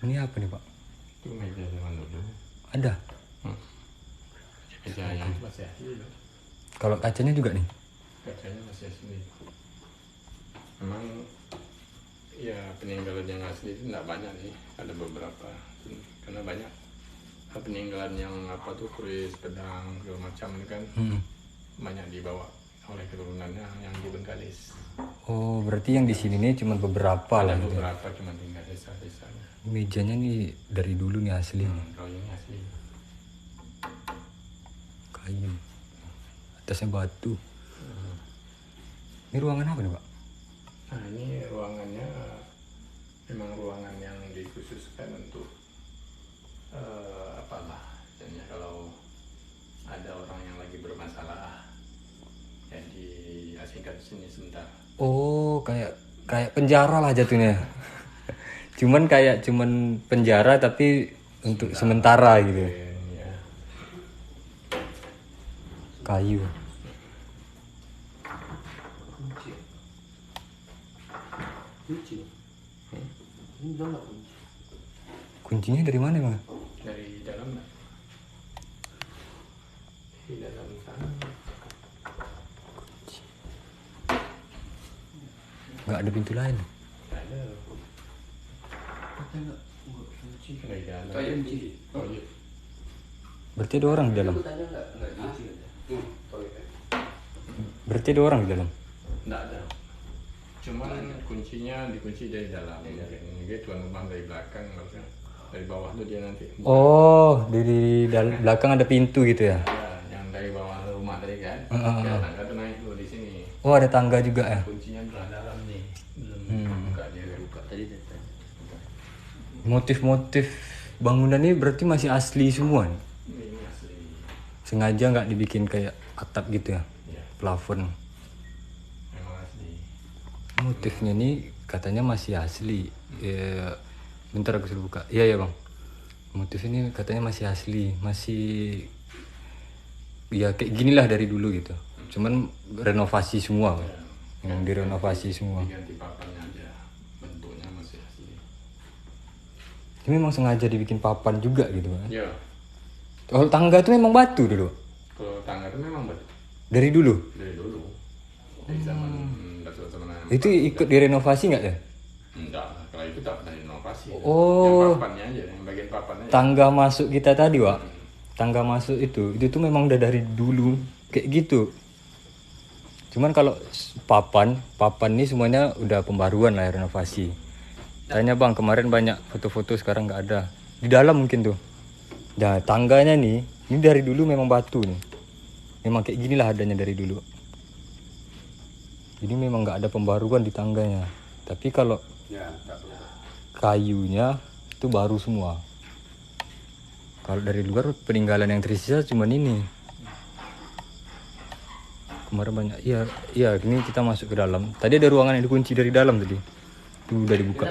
Speaker 2: Ini apa nih pak?
Speaker 3: Itu meja zaman dulu.
Speaker 2: Ada.
Speaker 3: Meja yang masih asli loh.
Speaker 2: Kalau kacanya juga nih?
Speaker 3: Kacanya masih asli. Memang ya peninggalan yang asli itu tidak banyak nih. Ada beberapa. Karena banyak peninggalan yang apa tuh keris, pedang, segala macam itu kan banyak dibawa oleh keturunannya yang di Bengkalis.
Speaker 2: Oh, berarti yang di sini nih cuma beberapa lah
Speaker 3: Ada
Speaker 2: gitu.
Speaker 3: beberapa cuma tinggal sisa-sisanya.
Speaker 2: Mejanya nih dari dulu nih asli nih.
Speaker 3: Kalau ini asli.
Speaker 2: Kayu. Atasnya batu. Ini ruangan apa nih, Pak?
Speaker 3: Nah ini ruangannya memang ruangan yang dikhususkan untuk apalah, misalnya kalau ada orang yang lagi bermasalah, ya diasingkan sini sebentar.
Speaker 2: Oh, kayak penjara lah jatuhnya. cuman penjara tapi untuk sementara gitu.
Speaker 3: Ya.
Speaker 2: Kayu.
Speaker 1: Kunci. Ini udah nggak kunci.
Speaker 2: Kuncinya dari mana, Bang?
Speaker 3: Dari dalam, Mbak. Di dalam sana.
Speaker 2: Nggak ada pintu lain.
Speaker 3: Ada.
Speaker 1: Katanya nggak kunci.
Speaker 3: Dari dalam.
Speaker 1: Kayak kunci.
Speaker 3: Oh iya.
Speaker 2: Berarti ada orang di dalam.
Speaker 1: Aku tanya nggak kunci ada.
Speaker 2: Berarti ada orang di dalam.
Speaker 3: Nggak ada. Cuman kuncinya dikunci dari dalam. Jadi tuan rumah dari belakang, maksudnya dari bawah tuh dia nanti.
Speaker 2: Oh, di belakang ada pintu gitu ya?
Speaker 3: Ya, yang dari bawah rumah tadi kan. Ya, tangga tuh naik dulu di sini.
Speaker 2: Oh, ada tangga juga ya?
Speaker 3: Kuncinya belah dalam nih. Belum buka dia.
Speaker 1: Buka tadi tanya.
Speaker 2: Motif-motif bangunan ini berarti masih asli semua nih?
Speaker 3: Ini asli.
Speaker 2: Sengaja nggak dibikin kayak atap gitu ya?
Speaker 3: Ya,
Speaker 2: Plafon.
Speaker 3: memang asli.
Speaker 2: Motifnya nih katanya masih asli. Ya, bentar aku suruh buka. Iya ya, Bang. Motif ini katanya masih asli, masih ya kayak ginilah dari dulu gitu. Cuman renovasi semua, Bang. Yang direnovasi semua.
Speaker 3: Diganti papannya aja. Bentuknya masih asli.
Speaker 2: Ini memang sengaja dibikin papan juga gitu, Bang.
Speaker 3: Ya,
Speaker 2: Kalau tangga itu memang batu dulu.
Speaker 3: kalau tangga itu memang betul.
Speaker 2: Dari dulu.
Speaker 3: Dari dulu. Dari zaman zaman
Speaker 2: Itu ikut direnovasi nggak ya?
Speaker 3: enggak, kalau itu tak pernah inovasi.
Speaker 2: Oh.
Speaker 3: Yang papannya aja, yang bagian papannya.
Speaker 2: Tangga masuk kita tadi, Wak. Tangga masuk itu tuh memang udah dari dulu kayak gitu. Cuman kalau papan ini semuanya udah pembaruan lah, renovasi. Tanya Bang, kemarin banyak foto-foto sekarang nggak ada. Di dalam mungkin tuh. Nah, tangganya nih, ini dari dulu memang batu nih. Memang kayak ginilah adanya dari dulu. Jadi memang nggak ada pembaruan di tangganya. Tapi kalau kayunya itu baru semua. Kalau dari luar peninggalan yang tersisa cuman ini. Kemarin banyak. Iya, ini kita masuk ke dalam. Tadi ada ruangan yang dikunci dari dalam tadi. Itu udah dibuka.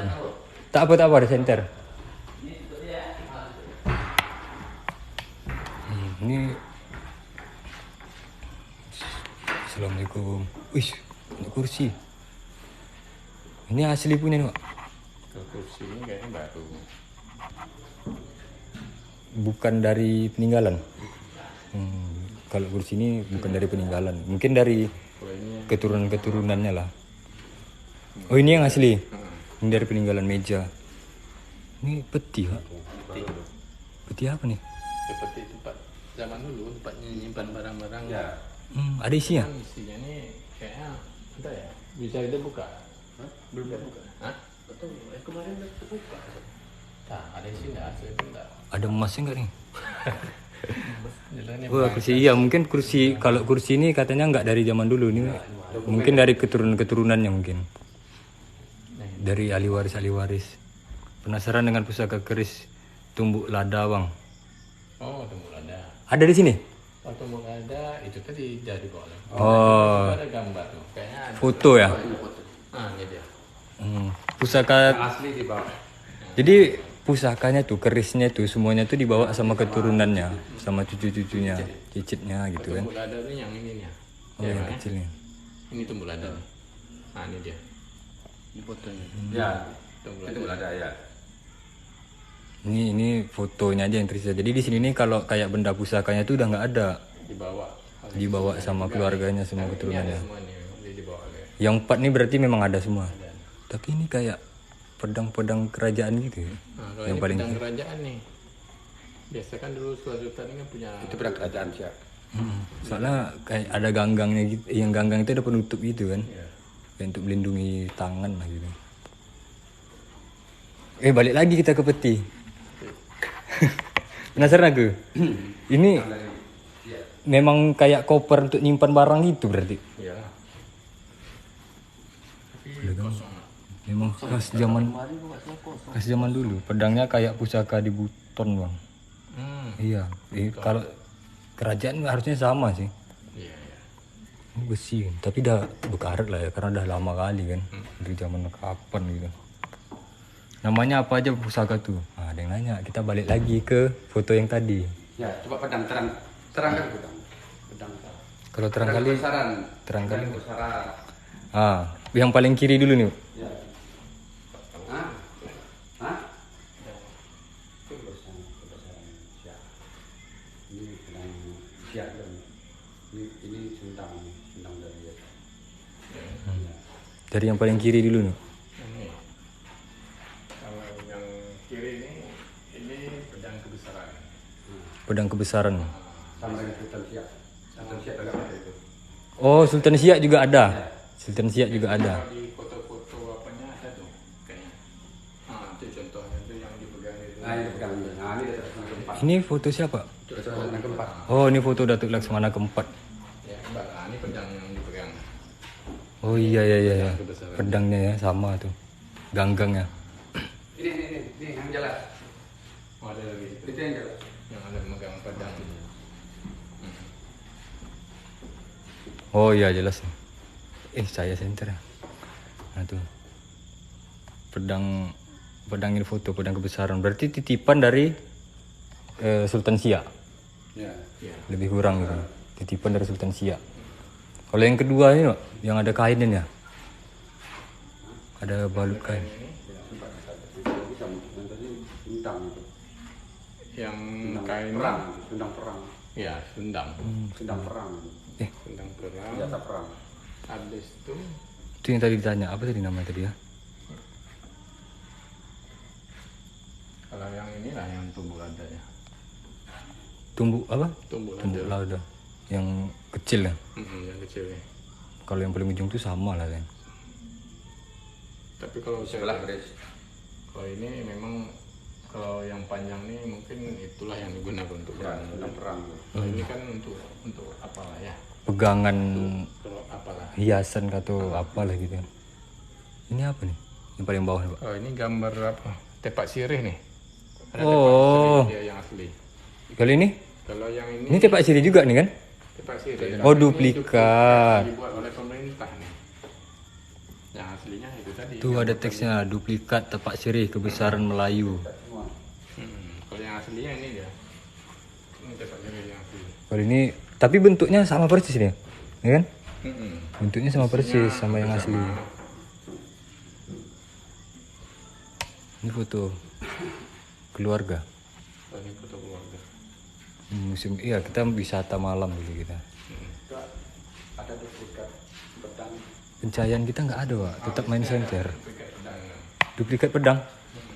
Speaker 2: Tak apa ada senter. Ini Assalamualaikum. Wih, ini kursi. Ini asli punya nih, Pak.
Speaker 3: Kalau kursi ini kayaknya baru.
Speaker 2: Bukan dari peninggalan. Kalau kursi ini bukan dari peninggalan, mungkin dari
Speaker 3: Kalau ini
Speaker 2: keturunan-keturunannya lah. Oh, ini yang asli. Ini dari peninggalan meja. Ini peti, Pak. Peti apa nih?
Speaker 3: seperti tempat zaman dulu, tempat nyimpan barang-barang. Ya.
Speaker 2: Ada isinya?
Speaker 3: Isinya nih kayaknya entah ya. Bisa kita buka? Belum buka. Hah?
Speaker 1: Atau kemarin udah terbuka.
Speaker 3: Nah, ada isi enggak? Asli itu enggak.
Speaker 2: Ada emasnya nggak nih?
Speaker 3: Jalannya
Speaker 2: Wah, kursi iya, mungkin kursi, kalau kursi ini katanya nggak dari zaman dulu nih. Mungkin dari keturunannya mungkin. Dari ahli waris. Penasaran dengan pusaka keris tumbuk lada, Bang?
Speaker 3: Oh, tumbuk lada.
Speaker 2: Ada di sini?
Speaker 3: Oh, tumbuk lada itu tadi dari bawah.
Speaker 2: Oh,
Speaker 3: Ada gambar tuh. Kayaknya ada.
Speaker 2: foto ya?
Speaker 3: Ah, ini dia.
Speaker 2: Pusaka.
Speaker 3: Asli di bawah.
Speaker 2: Jadi pusakanya tuh, kerisnya tuh semuanya tuh dibawa sama keturunannya, sama cucu-cucunya, cicitnya gitu kan.
Speaker 3: Tumbuk lada itu yang ini nih.
Speaker 2: Oh, yang kecilnya.
Speaker 3: Ini tumbuk lada nih. Nah, ini dia.
Speaker 1: Di fotonya.
Speaker 3: Ya, tumbuk lada ya.
Speaker 2: Ini fotonya aja yang tersisa. Jadi di sini nih kalau kayak benda pusakanya tuh udah nggak ada, dibawa sama keluarganya, sama keturunannya.
Speaker 3: Semua nih dibawa kayak.
Speaker 2: Yang 4 nih berarti memang ada semua. Tapi ini kayak pedang-pedang kerajaan gitu ya.
Speaker 3: Nah, kalau
Speaker 2: Yang
Speaker 3: ini
Speaker 2: paling
Speaker 3: pedang kerajaan nih. Biasa kan dulu Sultan ini kan punya
Speaker 4: Itu pedang kerajaan Siak.
Speaker 2: Soalnya kayak ada ganggangnya gitu, yang ganggang itu ada penutup gitu kan,
Speaker 3: ya.
Speaker 2: kayak untuk melindungi tangan lah gitu. Balik lagi kita ke peti. Penasaran aku. Ini memang kayak koper untuk nyimpan barang gitu berarti.
Speaker 3: Ya.
Speaker 2: Memang khas zaman dulu. Pedangnya kayak pusaka di Buton bang. Iya. Kalau kerajaan harusnya sama sih.
Speaker 3: Iya, iya.
Speaker 2: Besi, tapi udah bekaret lah ya karena udah lama kali kan. Dari zaman kapan gitu. Namanya apa aja pusaka tuh? Nah, ada yang nanya. Kita balik lagi ke foto yang tadi.
Speaker 4: Ya, coba pedang terangkan pedang. Pedang.
Speaker 2: Kalau terang kali,
Speaker 4: Besaran.
Speaker 2: terang kali.
Speaker 4: Besaran.
Speaker 2: Yang paling kiri dulu nih.
Speaker 4: Ya. Hah? Hah? Itu besaran Siak. Ini pedang Siak dan ini sundang dari dia.
Speaker 2: Dari yang paling kiri dulu nih.
Speaker 3: Ini. Kalau yang kiri ini pedang kebesaran.
Speaker 2: Pedang kebesaran.
Speaker 4: Sama dengan Sultan Siak. Sultan Siak juga ada itu.
Speaker 2: Oh, Sultan Siak juga ada. Sultan Siak juga ada.
Speaker 3: Kalau di foto-foto apanya ada tuh kayaknya. Itu contohnya tuh yang dipegang itu.
Speaker 4: Nah, ini pegang ini. Nah, ini Datuk Laksmana keempat.
Speaker 2: Ini foto siapa?
Speaker 4: Datuk Laksmana keempat.
Speaker 2: Oh, ini foto Datuk Laksmana keempat.
Speaker 3: Ya, Mbak. Ini pedang yang dipegang.
Speaker 2: Oh iya. Pedangnya ya sama tuh. Ganggangnya.
Speaker 4: Ini yang jelas.
Speaker 3: Oh, ada lagi.
Speaker 4: Itu yang jelas.
Speaker 3: Yang ada memegang pedang.
Speaker 2: Oh iya jelas. Saya center ya. Nah tuh. Pedang ini foto pedang kebesaran. Berarti titipan dari Sultan Siak.
Speaker 4: Ya.
Speaker 3: Ya.
Speaker 2: Lebih kurang gitu. Titipan dari Sultan Siak. Kalau yang kedua ini, Pak, yang ada kainnya ya. Ada balut kain.
Speaker 4: Sundang itu.
Speaker 3: Yang kain
Speaker 4: Perang, sundang perang.
Speaker 3: Ya, sundang.
Speaker 4: Sundang perang.
Speaker 3: Sundang perang.
Speaker 4: Senjata perang.
Speaker 3: Habis itu
Speaker 2: Itu yang tadi ditanya, apa tadi namanya tadi ya?
Speaker 3: kalau yang inilah yang tumbuh lada ya.
Speaker 2: Tumbuh apa?
Speaker 3: Tumbuh lada.
Speaker 2: Tumbuh lada. Yang kecil ya.
Speaker 3: Yang kecil ya.
Speaker 2: Kalau yang paling ujung tuh sama lah kan.
Speaker 3: Tapi kalau
Speaker 4: Sebelah
Speaker 3: saya
Speaker 4: beres.
Speaker 3: kalau ini memang kalau yang panjang ini mungkin itulah yang digunakan untuk
Speaker 4: Ya,
Speaker 3: perang.
Speaker 4: sundang perang.
Speaker 3: Kalau ini kan untuk apalah ya?
Speaker 2: Pegangan
Speaker 3: Kalau apalah.
Speaker 2: hiasan atau apalah gitu. Ini apa nih? Yang paling bawah nih, Pak.
Speaker 3: Oh, ini gambar apa? Tepak sirih nih. Ada
Speaker 2: Oh.
Speaker 3: tepak sirih dia yang asli.
Speaker 2: Kali ini?
Speaker 3: Kalau yang ini
Speaker 2: Ini tepak siri juga nih kan?
Speaker 3: tepak sirih.
Speaker 2: Oh,
Speaker 3: Ini
Speaker 2: duplikat.
Speaker 3: dibuat oleh pemerintah nih. Yang aslinya itu tadi.
Speaker 2: Tuh ada teksnya, duplikat tepak sirih kebesaran Melayu.
Speaker 3: Kalau yang aslinya ini dia. Ini tepak sirih yang asli.
Speaker 2: Kalau ini tapi bentuknya sama persis nih. Ya kan?
Speaker 3: Mm-mm.
Speaker 2: Bentuknya sama persis sama yang asli. Ini foto keluarga.
Speaker 3: Oh, ini foto keluarga.
Speaker 2: Musim iya kita wisata malam dulu kita.
Speaker 4: Ada duplikat pedang.
Speaker 2: Pencahayaan kita nggak ada, Pak. Tetap main senter.
Speaker 3: Duplikat pedang.
Speaker 2: Duplikat pedang.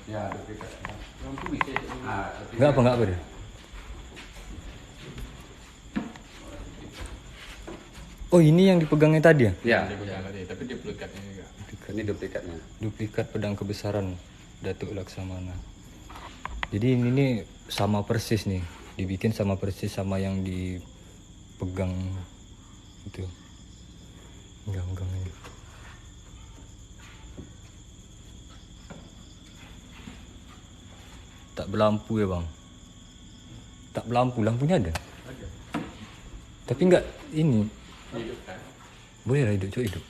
Speaker 4: Ya, duplikat pedang. Mampu bisa.
Speaker 2: Nggak apa deh. Oh ini yang dipegangnya tadi ya?
Speaker 4: Ya,
Speaker 3: Dia pegang tadi, tapi duplikatnya juga.
Speaker 4: ini duplikatnya.
Speaker 2: Duplikat pedang kebesaran Datuk Laksamana. Jadi ini nih sama persis nih, dibikin sama persis sama yang dipegang itu. Ganggang ini. Tak berlampu ya bang? Tak berlampu, lampunya ada? Tapi enggak ini.
Speaker 3: Hidup kan?
Speaker 2: Boleh lah hidup, coba hidup.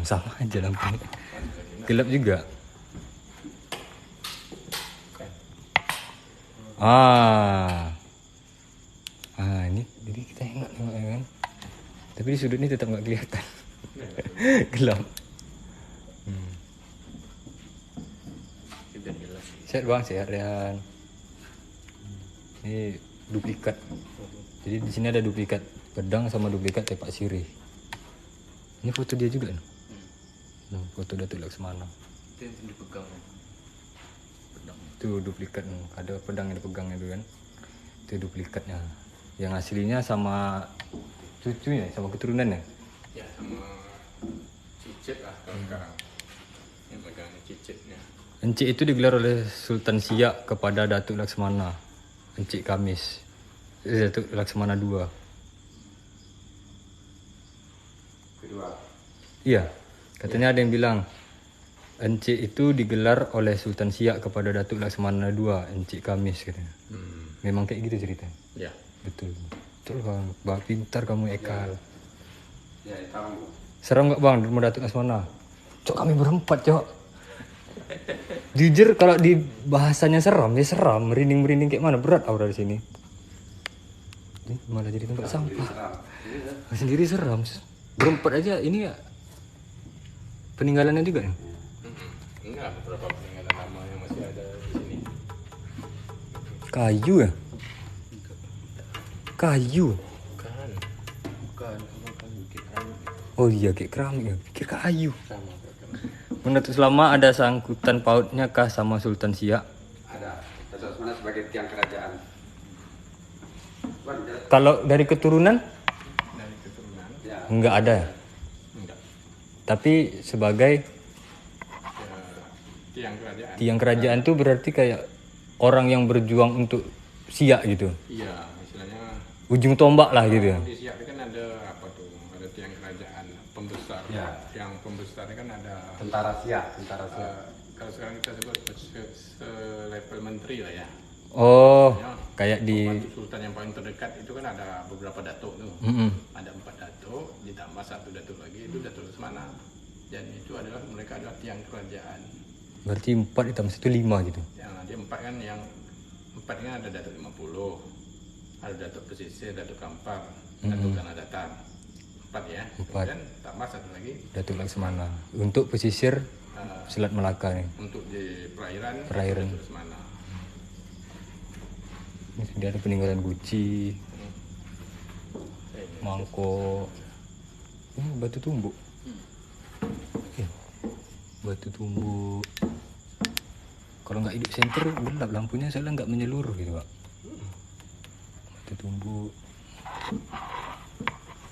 Speaker 2: Sama aja lampunya. Gelap juga. Ini jadi kita nengok ya kan. Tapi di sudut ini tetap nggak kelihatan. Gelap.
Speaker 3: Tidak jelas.
Speaker 2: Sehat bang, sehat Rian. Ini duplikat. Jadi di sini ada duplikat pedang sama duplikat tepak sirih. Ini foto dia juga nih. Foto Datuk Laksamana.
Speaker 1: Itu yang dipegang pedang.
Speaker 2: Itu duplikat, ada pedang yang dipegang itu kan. Itu duplikatnya. Yang aslinya sama cucunya, sama keturunannya.
Speaker 3: Ya sama cicit lah kalau sekarang. Yang pegang cicitnya.
Speaker 2: Encik itu digelar oleh Sultan Siak kepada Datuk Laksmana, Encik Kamis, Datuk Laksmana II.
Speaker 4: Kedua.
Speaker 2: Iya, katanya ada yang bilang Encik itu digelar oleh Sultan Siak kepada Datuk Laksmana II, Encik Kamis katanya. Memang kayak gitu ceritanya.
Speaker 3: Ya.
Speaker 2: Betul. Betul bang, pintar kamu Ekal.
Speaker 4: Ya, tahu.
Speaker 2: Seram nggak bang di rumah Datuk Laksmana? Cok kami berempat cok. Jujur kalau di bahasanya seram ya seram, merinding kayak mana, berat aura di sini. Ini malah jadi tempat sampah. Sendiri seram. Berempat aja ini ya peninggalannya juga ya.
Speaker 3: Enggak, beberapa peninggalan lama yang masih ada di sini.
Speaker 2: Kayu ya? Kayu.
Speaker 3: Bukan. Bukan, bukan bukit kayu.
Speaker 2: Oh iya kayak keramik ya. Pikir kayu.
Speaker 3: Sama bukan.
Speaker 2: Menurut selama ada sangkutan pautnya kah sama Sultan Siak?
Speaker 4: Ada. Datuk Laksmana sebagai tiang kerajaan. Bang,
Speaker 2: Kalau dari keturunan
Speaker 3: Dari keturunan.
Speaker 4: ya.
Speaker 2: nggak ada ya.
Speaker 3: Enggak.
Speaker 2: Tapi sebagai
Speaker 3: Ya, tiang kerajaan.
Speaker 2: tiang kerajaan tuh berarti kayak orang yang berjuang untuk Siak gitu.
Speaker 3: Iya, istilahnya
Speaker 2: Ujung tombak lah gitu ya.
Speaker 3: di Siak kan ada apa tuh? Ada tiang kerajaan pembesar.
Speaker 4: Ya.
Speaker 3: Yang pembesarnya kan ada
Speaker 4: Tentara Siak, tentara Siak.
Speaker 3: kalau sekarang kita sebut selevel menteri lah ya.
Speaker 2: Oh,
Speaker 3: Ya,
Speaker 2: kayak di
Speaker 3: pembantu sultan yang paling terdekat itu kan ada beberapa datuk tuh. Ada 4 datuk, ditambah 1 datuk lagi itu Datuk Laksmana. Dan itu adalah mereka adalah tiang kerajaan.
Speaker 2: berarti 4 ditambah 1 5 gitu.
Speaker 3: Yang dia 4 kan yang 4 kan ada Datuk 50, ada Datuk Pesisir, Datuk Kampar, Datuk Tanah Datar. 4 ya. Kemudian tambah 1 lagi
Speaker 2: Datuk Laksmana untuk pesisir Selat Melaka nih.
Speaker 3: untuk di perairan.
Speaker 2: Perairan.
Speaker 3: Datuk Laksmana.
Speaker 2: Ini sudah ada peninggalan Guci, mangkok. Ini batu tumbuk. Batu tumbuk. Kalau nggak hidup senter gelap lampunya, soalnya nggak menyeluruh gitu pak. Batu tumbuk.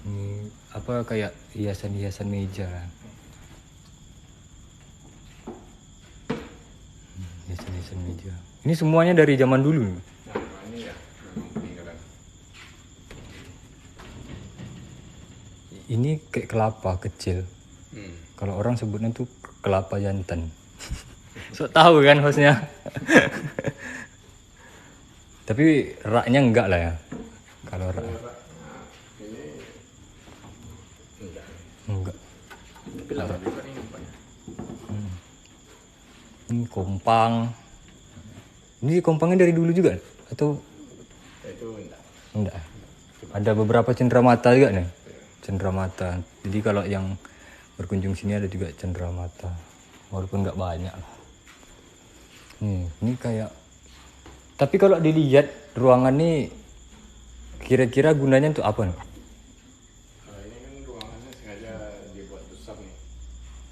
Speaker 2: Ini apa kayak hiasan-hiasan meja lah. Hiasan-hiasan meja. Ini semuanya dari zaman dulu.
Speaker 3: Nah, ini ya memang peninggalan.
Speaker 2: Ini kayak kelapa kecil. Kalau orang sebutnya tuh kelapa jantan. So tahu kan hostnya. Tapi raknya enggak lah ya. Kalau rak enggak.
Speaker 3: Tapi lama juga nih nampaknya.
Speaker 2: Ini kompang. Ini kompangnya dari dulu juga atau
Speaker 3: Itu enggak.
Speaker 2: enggak? Ada beberapa cenderamata juga nih. Cenderamata. Jadi kalau yang berkunjung sini ada juga cenderamata. Walaupun nggak banyak lah. Ini kayak. Tapi kalau dilihat ruangan ini kira-kira gunanya untuk apa nih?
Speaker 3: Ini kan ruangannya sengaja dibuat besar nih.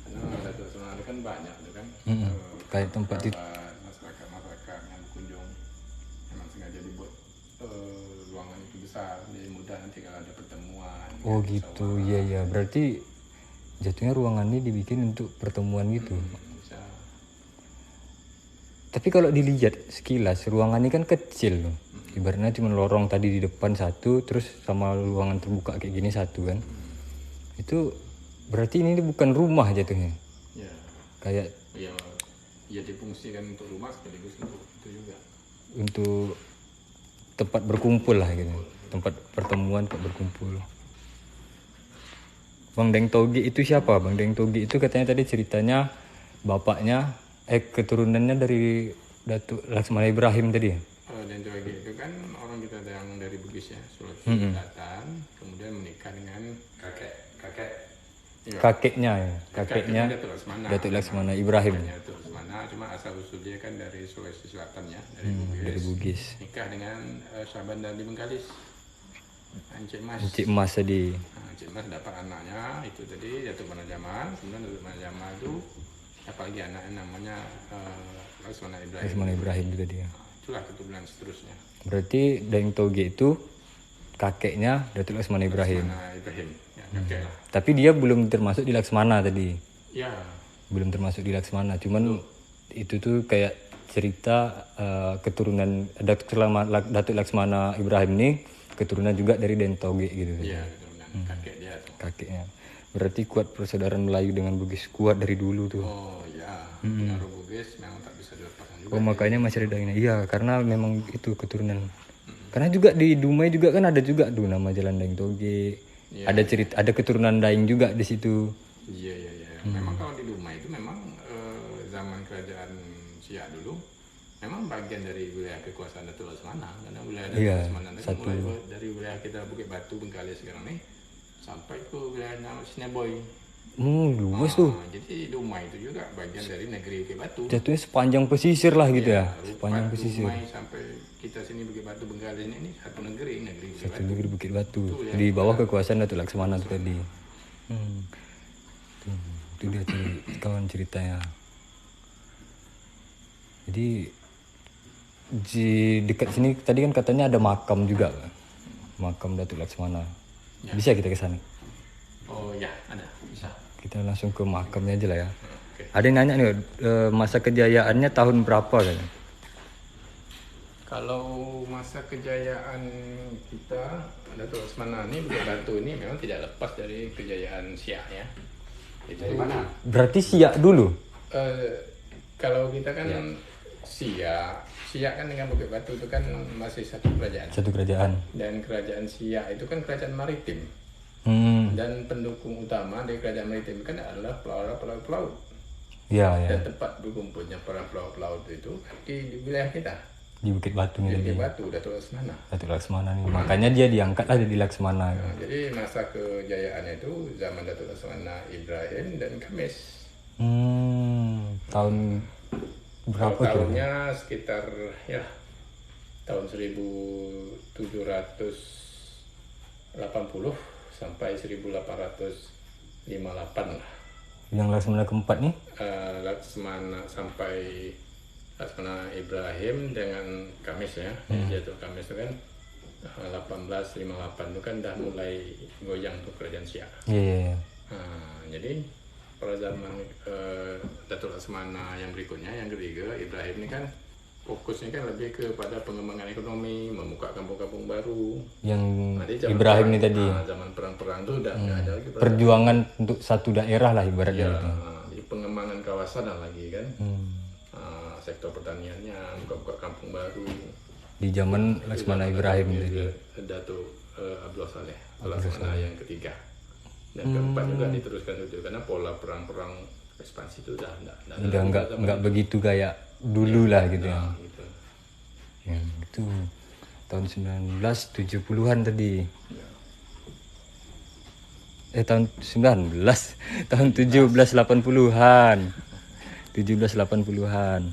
Speaker 3: Karena Datuk Laksmana kan banyak tuh kan.
Speaker 2: Kayak tempat itu.
Speaker 3: Masyarakat yang berkunjung memang sengaja dibuat ruangan itu besar jadi mudah nanti kalau ada pertemuan.
Speaker 2: Oh gitu, iya iya. Berarti jatuhnya ruangan ini dibikin untuk pertemuan gitu.
Speaker 3: Bisa.
Speaker 2: Tapi kalau dilihat sekilas ruangan ini kan kecil loh. Ibaratnya cuma lorong tadi di depan satu, terus sama ruangan terbuka kayak gini satu kan. Itu berarti ini bukan rumah jatuhnya.
Speaker 3: Ya.
Speaker 2: Kayak
Speaker 3: Ya, ya difungsikan untuk rumah sekaligus untuk itu juga.
Speaker 2: untuk tempat berkumpul lah gitu. Tempat pertemuan, tempat berkumpul. Bang Deng Toge itu siapa? Bang Deng Toge itu katanya tadi ceritanya bapaknya keturunannya dari Datuk Laksmana Ibrahim tadi ya?
Speaker 3: Dan itu kan orang kita yang dari Bugis ya, Sulawesi Selatan, kemudian menikah dengan
Speaker 2: Kakeknya ya, kakeknya
Speaker 3: Datuk Laksmana.
Speaker 2: Datuk Laksmana Ibrahim
Speaker 3: Datuk Laksmana, cuma asal usul dia kan dari Sulawesi Selatan ya, dari Bugis.
Speaker 2: dari Bugis.
Speaker 3: Nikah dengan Syahbandar di Bengkalis, Encik Mas.
Speaker 2: Encik Mas tadi.
Speaker 3: Encik Mas dapat anaknya itu tadi Datuk Manajamal, kemudian Datuk Manajamal itu apalagi anaknya namanya Laksmana Ibrahim.
Speaker 2: Laksmana Ibrahim juga dia.
Speaker 3: Itulah keturunan seterusnya.
Speaker 2: Berarti Daeng Toge itu kakeknya Datuk Laksmana Ibrahim.
Speaker 3: Laksmana Ibrahim, ya, kakek lah.
Speaker 2: Tapi dia belum termasuk di Laksmana tadi.
Speaker 3: Ya,
Speaker 2: Belum termasuk di Laksmana. Cuman itu tuh kayak cerita keturunan Datuk Laksmana Ibrahim ini keturunan juga dari Daeng Toge gitu.
Speaker 3: iya keturunan kakek dia tuh.
Speaker 2: Kakeknya. Berarti kuat persaudaraan Melayu dengan Bugis, kuat dari dulu tuh.
Speaker 3: Oh ya, pengaruh Bugis memang tak bisa dilepaskan juga.
Speaker 2: Oh makanya masih ada ini. Iya, karena memang itu keturunan. Karena juga di Dumai juga kan ada juga tuh nama Jalan Daeng Toge. Ada cerita, ada keturunan Daeng juga di situ.
Speaker 3: Iya iya iya. Memang kalau di Dumai itu memang zaman kerajaan Siak dulu memang bagian dari wilayah kekuasaan Datuk Laksmana, karena wilayah Datuk Laksmana itu mulai dari wilayah kita Bukit Batu Bengkalis sekarang nih sampai ke wilayahnya Sineboy.
Speaker 2: Luas tuh.
Speaker 3: Jadi Dumai itu juga bagian dari negeri Bukit Batu.
Speaker 2: Jatuhnya sepanjang pesisir lah gitu ya. Sepanjang
Speaker 3: Batu,
Speaker 2: pesisir.
Speaker 3: Dumai sampai kita sini Bukit Batu Bengkalis ini satu negeri Bukit
Speaker 2: Satu
Speaker 3: Batu.
Speaker 2: negeri Bukit Batu. Di bawah kekuasaan Datuk Laksmana tuh tadi. Tuh, itu dia kawan ceritanya. Jadi di dekat sini tadi kan katanya ada makam juga, makam Datuk Laksmana. Bisa kita ke sana?
Speaker 3: Oh ya, ada, bisa.
Speaker 2: Kita langsung ke makamnya aja lah ya.
Speaker 3: Oke.
Speaker 2: Ada yang nanya nih, masa kejayaannya tahun berapa kan?
Speaker 3: Kalau masa kejayaan kita Datuk Laksmana ini Bukit Batu ini memang tidak lepas dari kejayaan Siak ya. Itu
Speaker 4: Dari mana?
Speaker 2: Berarti Siak dulu?
Speaker 3: kalau kita kan Siak kan dengan Bukit Batu itu kan masih satu kerajaan.
Speaker 2: Satu kerajaan.
Speaker 3: Dan kerajaan Siak itu kan kerajaan maritim. Dan pendukung utama dari kerajaan maritim kan adalah pelaut-pelaut.
Speaker 2: Iya, ya.
Speaker 3: Dan tempat berkumpulnya para pelaut-pelaut itu di wilayah kita.
Speaker 2: Di Bukit Batu
Speaker 3: Di
Speaker 2: nih.
Speaker 3: Bukit Batu, Datuk Laksmana.
Speaker 2: Datuk Laksmana nih. Makanya dia diangkat lah di Laksmana.
Speaker 3: Nah, jadi masa kejayaannya itu zaman Datuk Laksmana Ibrahim dan Kamis.
Speaker 2: Tahun berapa tuh?
Speaker 3: Tahunnya sekitar ya tahun 1780 sampai 1858 lah.
Speaker 2: Yang Laksmana keempat nih?
Speaker 3: Laksmana sampai Laksmana Ibrahim dengan Kamis ya. Jatuh Kamis itu kan 1858 itu kan dah mulai goyang tuh kerajaan Siak.
Speaker 2: Iya.
Speaker 3: Nah, jadi pada zaman Datuk Laksmana yang berikutnya, yang ketiga Ibrahim ini kan fokusnya kan lebih kepada pengembangan ekonomi, membuka kampung-kampung baru.
Speaker 2: Yang
Speaker 3: Nah, jadi zaman
Speaker 2: Ibrahim
Speaker 3: perang-
Speaker 2: nih tadi.
Speaker 3: zaman perang-perang tuh udah nggak ada lagi
Speaker 2: Perjuangan untuk satu daerah lah ibaratnya.
Speaker 3: ya,
Speaker 2: gitu.
Speaker 3: di pengembangan kawasan lagi kan. Sektor pertaniannya, buka-buka kampung baru.
Speaker 2: Di zaman Laksmana Ibrahim tadi.
Speaker 3: Datuk Abdullah Saleh, Laksmana yang ketiga. Dan keempat juga diteruskan itu karena pola perang-perang ekspansi itu udah
Speaker 2: Nggak begitu kayak dulu lah gitu ya.
Speaker 3: gitu.
Speaker 2: Ya, itu tahun 1970-an tadi. Tahun 19, tahun 1780-an. 1780-an.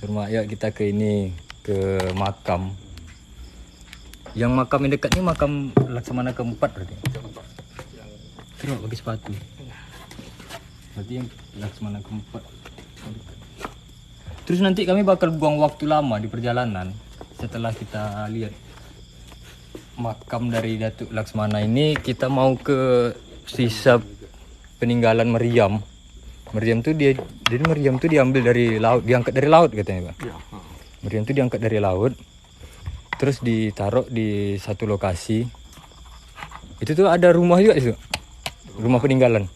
Speaker 2: Surma, yuk kita ke ini, ke makam. Yang makam yang dekat ini makam Laksmana keempat berarti. Terus bagi sepatu. Berarti yang Laksmana keempat. Terus nanti kami bakal buang waktu lama di perjalanan setelah kita lihat makam dari Datuk Laksmana ini. Kita mau ke sisa peninggalan meriam. Meriam tuh meriam tuh diambil dari laut, diangkat dari laut katanya, Pak. Meriam tuh diangkat dari laut, terus ditaruh di satu lokasi. Itu tuh ada rumah juga itu, rumah peninggalan.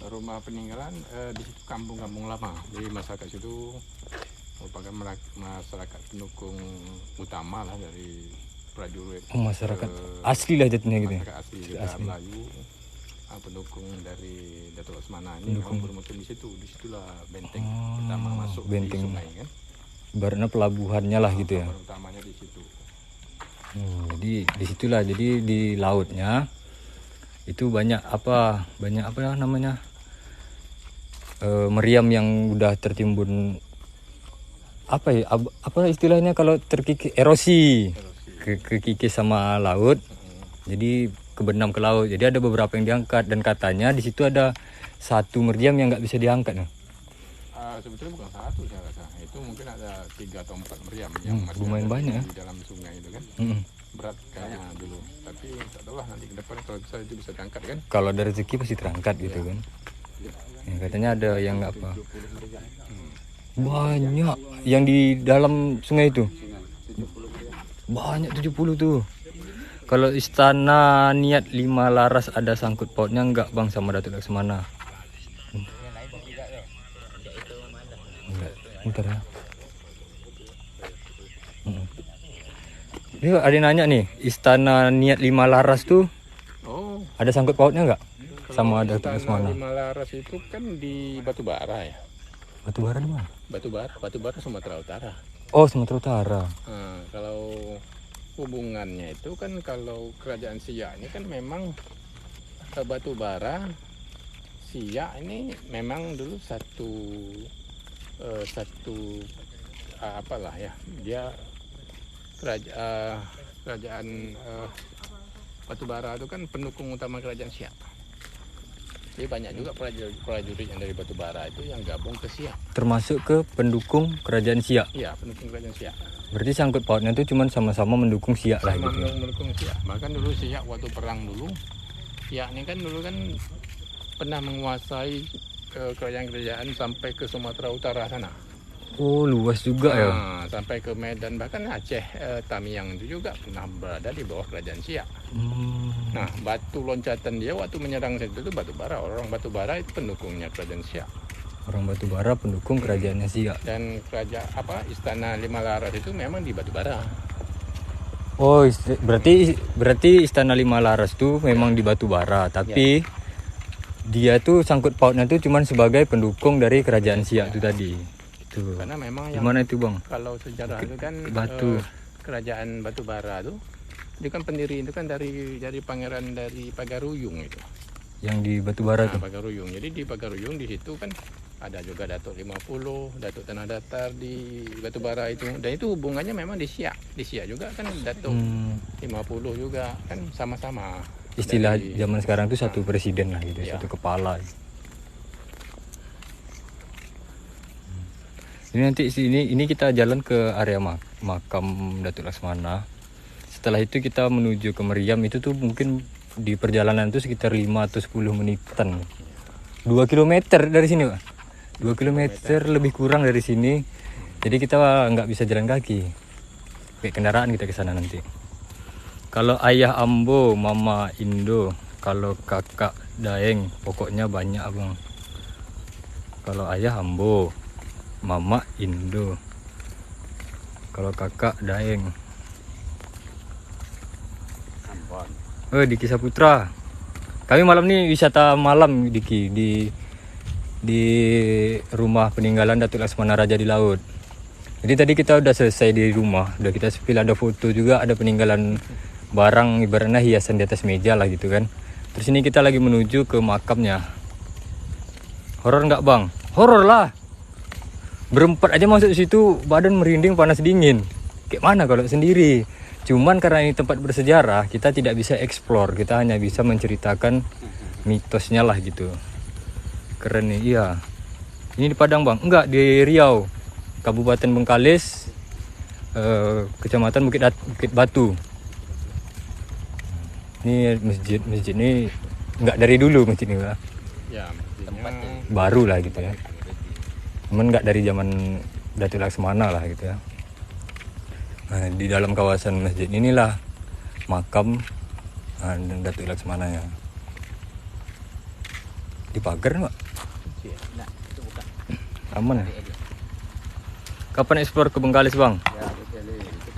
Speaker 3: Rumah peninggalan di situ kampung-kampung lama. Jadi masyarakat situ merupakan masyarakat pendukung utama lah dari prajurit.
Speaker 2: Masyarakat asli lah jatuhnya gitu.
Speaker 3: Masyarakat asli kita Melayu, pendukung dari Datuk Laksmana ini memang bermukim di situ. Disitulah benteng pertama masuk
Speaker 2: benteng.
Speaker 3: di sungai kan.
Speaker 2: Ibaratnya pelabuhannya lah gitu ya.
Speaker 3: Pelabuhan utamanya di situ.
Speaker 2: Jadi disitulah, jadi di lautnya itu banyak apa namanya meriam yang udah tertimbun apa istilahnya kalau terkikis erosi. Kekikis sama laut, jadi kebenam ke laut. Jadi ada beberapa yang diangkat dan katanya di situ ada satu meriam yang nggak bisa diangkat. Nah.
Speaker 3: sebetulnya bukan satu saya rasa. Itu mungkin ada 3 atau 4 meriam yang masih
Speaker 2: lumayan
Speaker 3: ada
Speaker 2: banyak ya.
Speaker 3: di dalam sungai itu kan.
Speaker 2: Mm-mm.
Speaker 3: Berat kayaknya dulu. Tapi tak tahu lah nanti ke depan kalau bisa itu bisa diangkat kan.
Speaker 2: Kalau ada rezeki pasti terangkat gitu kan. Ya, katanya ada yang nggak apa. Banyak yang di dalam sungai itu. Banyak 70 tuh. Kalau istana niat 5 laras ada sangkut pautnya enggak Bang sama Datuk Laksmana? Enggak. Bentar ya. Dia ada yang nanya nih, istana niat 5 laras tuh
Speaker 3: Oh,
Speaker 2: ada sangkut pautnya enggak? Sama Datuk
Speaker 3: Istana
Speaker 2: Laksmana?
Speaker 3: Lima Laras itu kan di Batubara ya.
Speaker 2: Batubara di mana?
Speaker 3: Batubara Sumatera Utara.
Speaker 2: Oh, Sumatera Utara.
Speaker 3: Nah, kalau hubungannya itu kan kalau kerajaan Siak ini kan memang Batubara Siak ini memang dulu satu apalah ya, dia kerajaan Batubara itu kan pendukung utama kerajaan Siak. Jadi banyak juga prajurit yang dari Batubara itu yang gabung ke Siak.
Speaker 2: Termasuk ke pendukung kerajaan Siak.
Speaker 3: Iya, pendukung kerajaan Siak.
Speaker 2: Berarti sangkut pautnya itu cuma sama-sama mendukung Siak lah
Speaker 3: Sama
Speaker 2: gitu.
Speaker 3: mendukung Siak. Bahkan dulu Siak waktu perang dulu, Siak ini kan dulu kan pernah menguasai kerajaan-kerajaan sampai ke Sumatera Utara sana.
Speaker 2: Oh, luas juga ya.
Speaker 3: Nah, sampai ke Medan, bahkan Aceh, Tamiang itu juga pernah berada di bawah kerajaan Siak. Nah, batu loncatan dia waktu menyerang situ itu Batubara. Orang Batubara itu pendukungnya kerajaan Siak.
Speaker 2: Orang Batubara pendukung kerajaannya Siak.
Speaker 3: Dan istana Lima Laras itu memang di Batubara.
Speaker 2: Oh, berarti istana 5 laras tuh memang di Batubara, tapi dia tuh sangkut pautnya tuh cuman sebagai pendukung dari kerajaan Siak itu tadi. Tuh.
Speaker 3: Karena memang yang
Speaker 2: Gimana itu, Bang?
Speaker 3: kalau sejarah itu kan
Speaker 2: Batu.
Speaker 3: kerajaan Batubara itu dia kan pendiri itu kan dari pangeran dari Pagaruyung itu.
Speaker 2: Yang di Batubara
Speaker 3: Nah,
Speaker 2: tuh.
Speaker 3: Pagaruyung. Jadi di Pagaruyung di situ kan ada juga Datuk 50, Datuk Tanah Datar di Batubara itu. Dan itu hubungannya memang di Siak. Di Siak juga kan Datuk 50 juga kan sama-sama.
Speaker 2: Istilah
Speaker 3: Dari-
Speaker 2: zaman sekarang tuh satu presiden lah gitu,
Speaker 3: Iya.
Speaker 2: satu kepala. Ini nanti ini kita jalan ke area makam Datuk Laksmana. Setelah itu kita menuju ke Meriam, itu tuh mungkin di perjalanan itu sekitar 5 atau 10 menitan. 2 kilometer dari sini, Pak. 2 kilometer lebih kurang dari sini. Jadi kita nggak bisa jalan kaki. Pakai kendaraan kita ke sana nanti. Kalau ayah Ambo, mama Indo, kalau kakak Daeng, pokoknya banyak, Bang. Kalau ayah Ambo, mama Indo, kalau kakak Daeng. Diki Saputra. Kami malam ini wisata malam, Diki, di rumah peninggalan Datuk Laksmana Raja di Laut. Jadi tadi kita udah selesai di rumah, udah kita spill, ada foto juga, ada peninggalan barang ibaratnya hiasan di atas meja lah gitu kan. Terus ini kita lagi menuju ke makamnya. Horor nggak, Bang? Horor lah. Berempat aja masuk situ badan merinding, panas dingin. Kayak mana kalau sendiri? Cuman karena ini tempat bersejarah, kita tidak bisa explore, kita hanya bisa menceritakan mitosnya lah gitu. Keren nih, iya. Ini di Padang, Bang? Enggak, di Riau, Kabupaten Bengkalis, Kecamatan Bukit Batu. Ini masjid ini enggak dari dulu masjid ini lah.
Speaker 3: Ya, tempatnya
Speaker 2: Baru lah gitu ya. Cuman enggak dari zaman Datuk Laksmana lah gitu ya. Nah, di dalam kawasan masjid inilah makam Datuk Laksmananya. Dipagar, Pak? Aman ya? Kapan explore ke Bengkalis, Bang?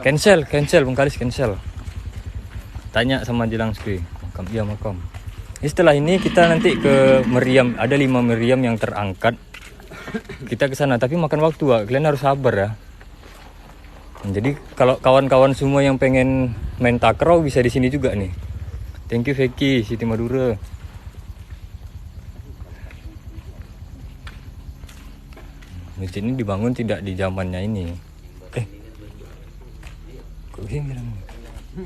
Speaker 2: Cancel Bengkalis cancel. Tanya sama Jelang Skri. Makam, iya makam. Setelah ini kita nanti ke Meriam, ada 5 Meriam yang terangkat. Kita ke sana, tapi makan waktu, Pak. Kalian harus sabar ya. Jadi kalau kawan-kawan semua yang pengen main takraw bisa di sini juga nih. Thank you Vicky, Siti Madura. Masjid ini dibangun tidak di zamannya ini. Kok sih bilang?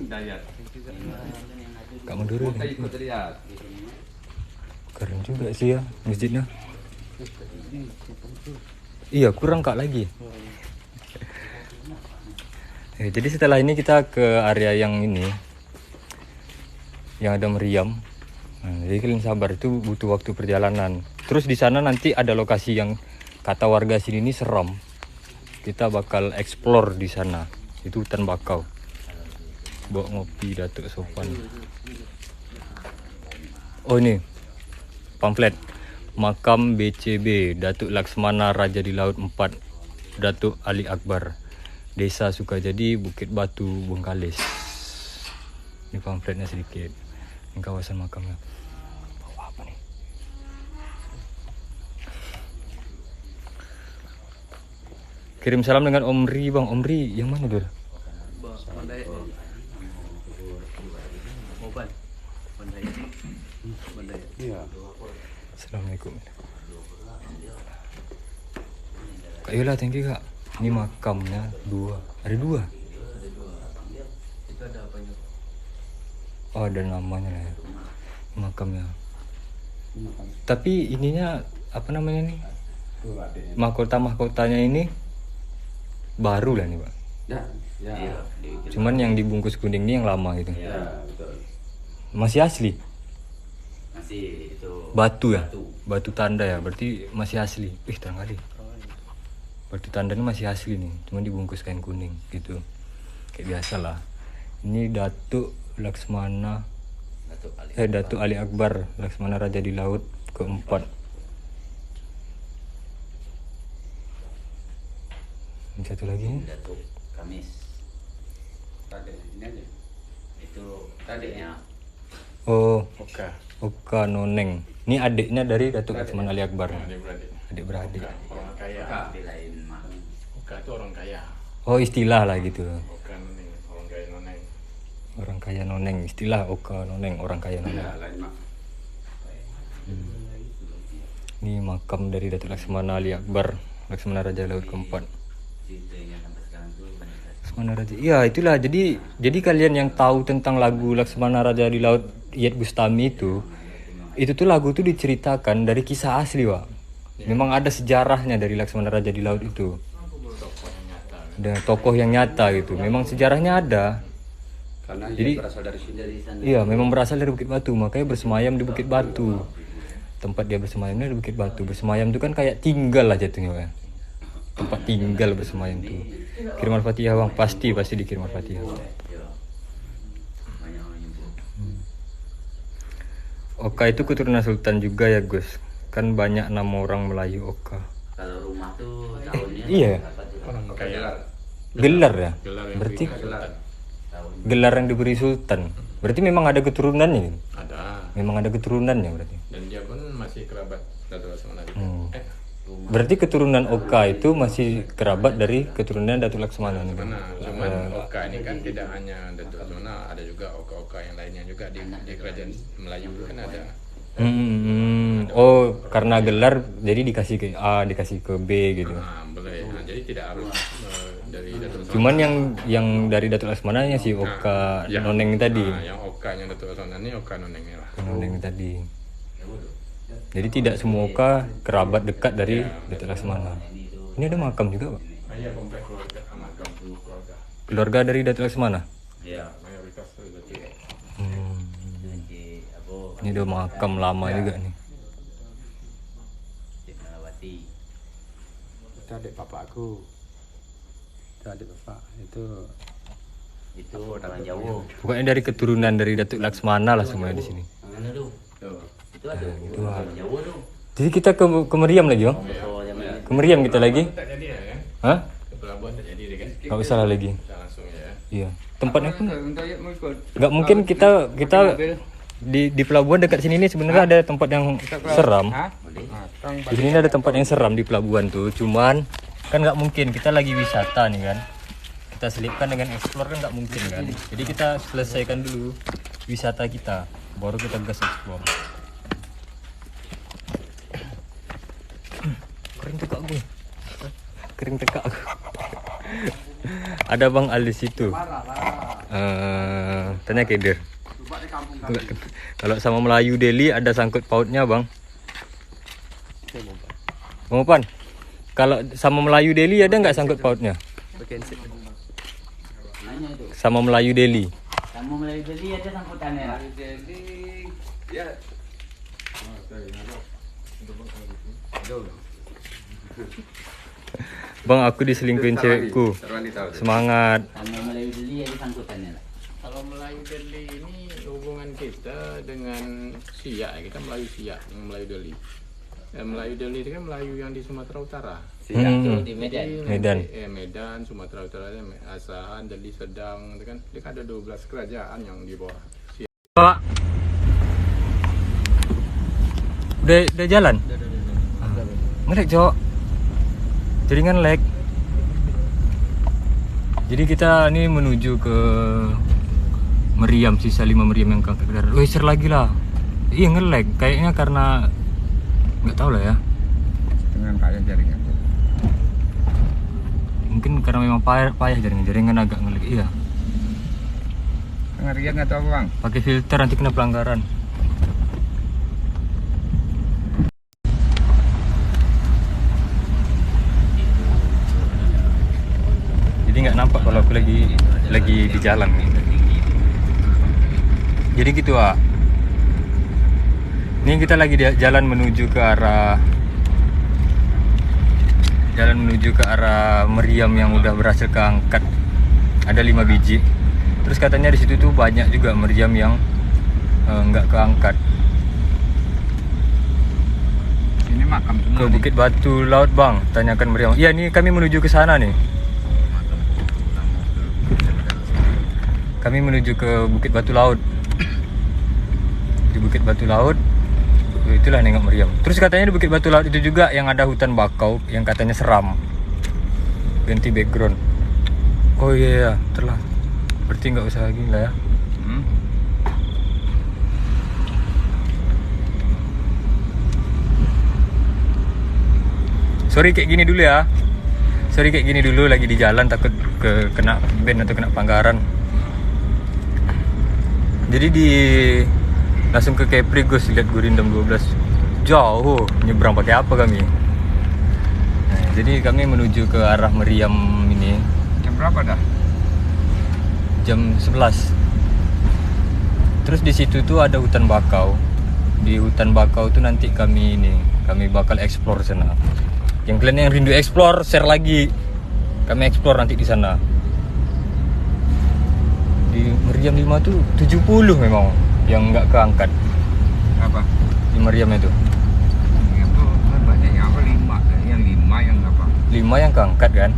Speaker 4: Dayat.
Speaker 2: Kak Madura.
Speaker 4: Kita ikut lihat.
Speaker 2: Keren juga sih ya masjidnya. Iya, kurang Kak lagi. Jadi setelah ini kita ke area yang ini, yang ada meriam. Nah, jadi kalian sabar, itu butuh waktu perjalanan. Terus di sana nanti ada lokasi yang kata warga sini ini seram. Kita bakal explore di sana. Itu hutan bakau. Bawa ngopi Datuk Sopan. Oh ini pamflet makam BCB Datuk Laksmana Raja di Laut 4 Datuk Ali Akbar, Desa Sukajadi, Bukit Batu, Bengkalis. Ini pamfletnya sedikit. Ini kawasan makamnya. Bawa apa nih? Kirim salam dengan Om Ri, Bang. Om Ri yang mana, Dur? Assalamualaikum. Kak Yola, thank you Kak. Ini makamnya 2. Ada 2. Oh, ada namanya lah ya. Makamnya. Tapi ininya apa namanya nih? Mahkotanya ini baru lah nih, Pak.
Speaker 4: Ya.
Speaker 2: Cuman yang dibungkus kuning ini yang lama gitu.
Speaker 4: Ya, betul.
Speaker 2: Masih asli.
Speaker 4: Masih itu
Speaker 2: Batu ya? Batu tanda ya, berarti masih asli. Terang kali. Berarti tandanya masih asli nih, cuma dibungkus kain kuning gitu. Kayak biasa lah. Ini Datuk Laksmana Datuk Ali Akbar, Laksmana Raja di Laut keempat. Ini satu lagi nih.
Speaker 5: Datuk Kamis.
Speaker 4: tadi ini aja.
Speaker 5: Itu adiknya.
Speaker 2: Oh,
Speaker 3: Oka.
Speaker 2: Oka Noneng. Ini adiknya dari Datuk Laksmana Ali Akbar.
Speaker 3: Adik-beradik.
Speaker 2: Adik-beradik.
Speaker 3: Orang kaya.
Speaker 5: Tapi lain mah.
Speaker 3: Oka itu orang kaya.
Speaker 2: Oh, istilah lah gitu.
Speaker 3: Oka noneng, orang kaya noneng.
Speaker 2: Orang kaya Noneng, istilah Oka Noneng, orang kaya Noneng.
Speaker 4: Ya, lain mak.
Speaker 2: Ini makam dari Datuk Laksmana Ali Akbar, Laksmana Raja Laut keempat.
Speaker 5: Ceritanya sampai sekarang tuh banyak.
Speaker 2: Laksmana Raja. Iya, itulah. Jadi kalian yang tahu tentang lagu Laksmana Raja di Laut Iyeth Bustami itu tuh lagu tuh diceritakan dari kisah asli, Pak. Memang ada sejarahnya dari Laksmana Raja di Laut itu. Dan tokoh yang nyata gitu. Memang sejarahnya ada.
Speaker 4: Karena
Speaker 2: Jadi-
Speaker 4: dia berasal dari sini.
Speaker 2: Iya, memang berasal dari Bukit Batu, makanya bersemayam di Bukit Batu. Tempat dia bersemayamnya di Bukit Batu. Bersemayam itu kan kayak tinggal lah jatuhnya, Pak. Tempat tinggal bersemayam tuh. Kirim Al-Fatihah, Bang. Pasti dikirim Al-Fatihah.
Speaker 5: Banyak orang nyebut.
Speaker 2: Oka itu keturunan sultan juga ya, Gus. Kan banyak nama orang Melayu Oka.
Speaker 5: Kalau rumah tuh tahunnya
Speaker 2: Iya.
Speaker 5: berapa tuh?
Speaker 3: Orang kaya.
Speaker 2: Gelar ya?
Speaker 3: Gelar yang
Speaker 2: Berarti
Speaker 3: diberi sultan.
Speaker 5: Tahun
Speaker 2: gelar yang diberi sultan. Berarti memang ada keturunannya gitu?
Speaker 3: Ada.
Speaker 2: Memang ada keturunannya berarti.
Speaker 3: Dan dia pun masih kerabat Datuk Laksmana.
Speaker 2: Berarti keturunan Oka itu masih kerabat dari keturunan Datuk Laksmana nih.
Speaker 3: Mana? Cuman Oka ini kan tidak hanya Datuk Laksmana, ada juga Oka-Oka yang lainnya juga di kerajaan Melayu kan ada.
Speaker 2: Oh, karena gelar jadi dikasih ke A, dikasih ke B gitu.
Speaker 3: Nah, boleh. Nah, jadi tidak harus dari Datuk Laksmana.
Speaker 2: Cuman yang dari Datuk Laksmana nya si Oka Noneng tadi.
Speaker 3: Nah, yang Oka-nya Datuk Laksmana ini Oka Noneng ini lah.
Speaker 2: Noneng tadi. Jadi tidak semua Oka kerabat dekat dari Datuk Laksmana. Ini ada makam juga, Pak.
Speaker 3: Iya, komplek keluarga, makam keluarga.
Speaker 2: Keluarga dari Datuk Laksmana.
Speaker 5: Iya.
Speaker 3: Mayoritas itu Datuk.
Speaker 5: Jadi apa?
Speaker 2: Ini udah makam lama juga nih.
Speaker 5: Cik Melawati.
Speaker 4: Itu adik bapakku. Itu adik bapak.
Speaker 5: Itu orang Jawa.
Speaker 2: Pokoknya dari keturunan dari Datuk Laksmana lah semuanya di sini.
Speaker 5: Mana tuh? Itu ada. Itu orang Jawa tuh.
Speaker 2: Jadi kita ke Meriam lagi, Bang.
Speaker 5: Betul yang ini.
Speaker 2: Ke Meriam kita lagi.
Speaker 3: Tak jadi ya kan?
Speaker 2: Hah?
Speaker 3: Ke pelabuhan tak jadi deh kan?
Speaker 2: Gak usah lah lagi.
Speaker 3: Kita langsung ya.
Speaker 2: Iya. Tempatnya pun
Speaker 4: Untuk Ayat mau ikut.
Speaker 2: nggak mungkin kita di pelabuhan dekat sini nih sebenarnya ada tempat yang seram. Di sini ada tempat yang seram di pelabuhan tuh. Cuman kan nggak mungkin kita lagi wisata nih kan. Kita selipkan dengan explore kan nggak mungkin kan. Jadi kita selesaikan dulu wisata kita, baru kita gas explore. Kering tekak gue. Kering tekak. Ada Bang Ali situ. Tanya ke dia. Kalau sama Melayu Delhi ada sangkut pautnya, Bang. Bang Opan, Kalau sama Melayu Deli ada nggak sangkut pautnya?
Speaker 5: Nanya itu.
Speaker 2: Sama Melayu Deli.
Speaker 5: Kamu mulai beli ada sangkutannya.
Speaker 4: Jadi ya
Speaker 2: Bang, aku diselingkuhin cewekku.
Speaker 4: wanita.
Speaker 2: Semangat.
Speaker 5: Kamu mulai beli ada sangkutannya.
Speaker 3: Kalau Melayu Deli ini hubungan kita dengan Siak, kita Melayu Siak, yang Melayu Deli. Melayu Deli itu kan Melayu yang di Sumatera Utara.
Speaker 5: Di Medan.
Speaker 2: Medan.
Speaker 3: Medan, Sumatera Utara, Asahan, Deli Sedang, itu kan dia kan ada 12 kerajaan yang di bawah.
Speaker 2: Pak. Udah jalan? Ngelek, Cok. Jaringan lag. Jadi kita ini menuju ke Meriam, sisa 5 Meriam yang keangkat kendaraan. Wih, share lagi lah. Iya, nge-lag. Kayaknya karena nggak tahu lah ya.
Speaker 4: Dengan payah jaringan.
Speaker 2: Mungkin karena memang payah jaringan agak nge-lag. Iya.
Speaker 4: Ngerian atau apa, Bang?
Speaker 2: Pakai filter nanti kena pelanggaran. Jadi nggak nampak kalau aku lagi di jalan. Jadi gitu, ah. Ini kita lagi di jalan menuju ke arah Meriam yang udah berhasil keangkat. Ada 5 biji. Terus katanya di situ tuh banyak juga meriam yang nggak keangkat.
Speaker 4: Ini makam
Speaker 2: Ke Bukit Batu Laut, Bang. Tanyakan meriam. Iya, nih kami menuju ke sana nih. Kami menuju ke Bukit Batu Laut. Di Bukit Batu Laut itulah nengok meriam. Terus katanya di Bukit Batu Laut itu juga yang ada hutan bakau yang katanya seram. Ganti background. Oh iya, telah. Berarti nggak usah lagi lah ya. Sorry kayak gini dulu ya. Sorry kayak gini dulu, lagi di jalan takut kena ban atau kena pelanggaran. Jadi langsung ke Kepri, Gus, lihat Gurindam 12. Jauh, nyebrang pakai apa kami? Nah, jadi kami menuju ke arah Meriam ini.
Speaker 4: Jam berapa dah?
Speaker 2: Jam 11. Terus di situ tuh ada hutan bakau. Di hutan bakau tuh nanti kami bakal explore sana. Yang kalian yang rindu explore, share lagi. Kami explore nanti di sana. Di Meriam 5 tuh 70 memang yang nggak keangkat.
Speaker 4: Apa?
Speaker 2: Di Meriam itu.
Speaker 4: Itu banyak yang apa? 5. Yang 5 yang apa?
Speaker 2: 5 yang keangkat kan?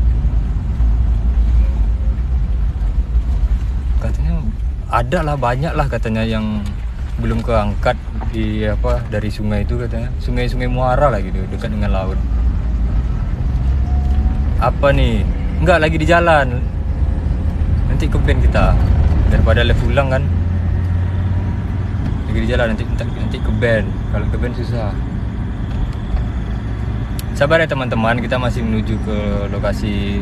Speaker 2: Katanya ada lah, banyak lah katanya yang belum keangkat di dari sungai itu katanya. Sungai Muara lah gitu, dekat dengan laut. Apa nih? Enggak, lagi di jalan. Nanti ke band kita. Daripada live ulang kan. Lagi di jalan, nanti ke band. Kalau ke band susah. Sabar ya teman-teman, kita masih menuju ke lokasi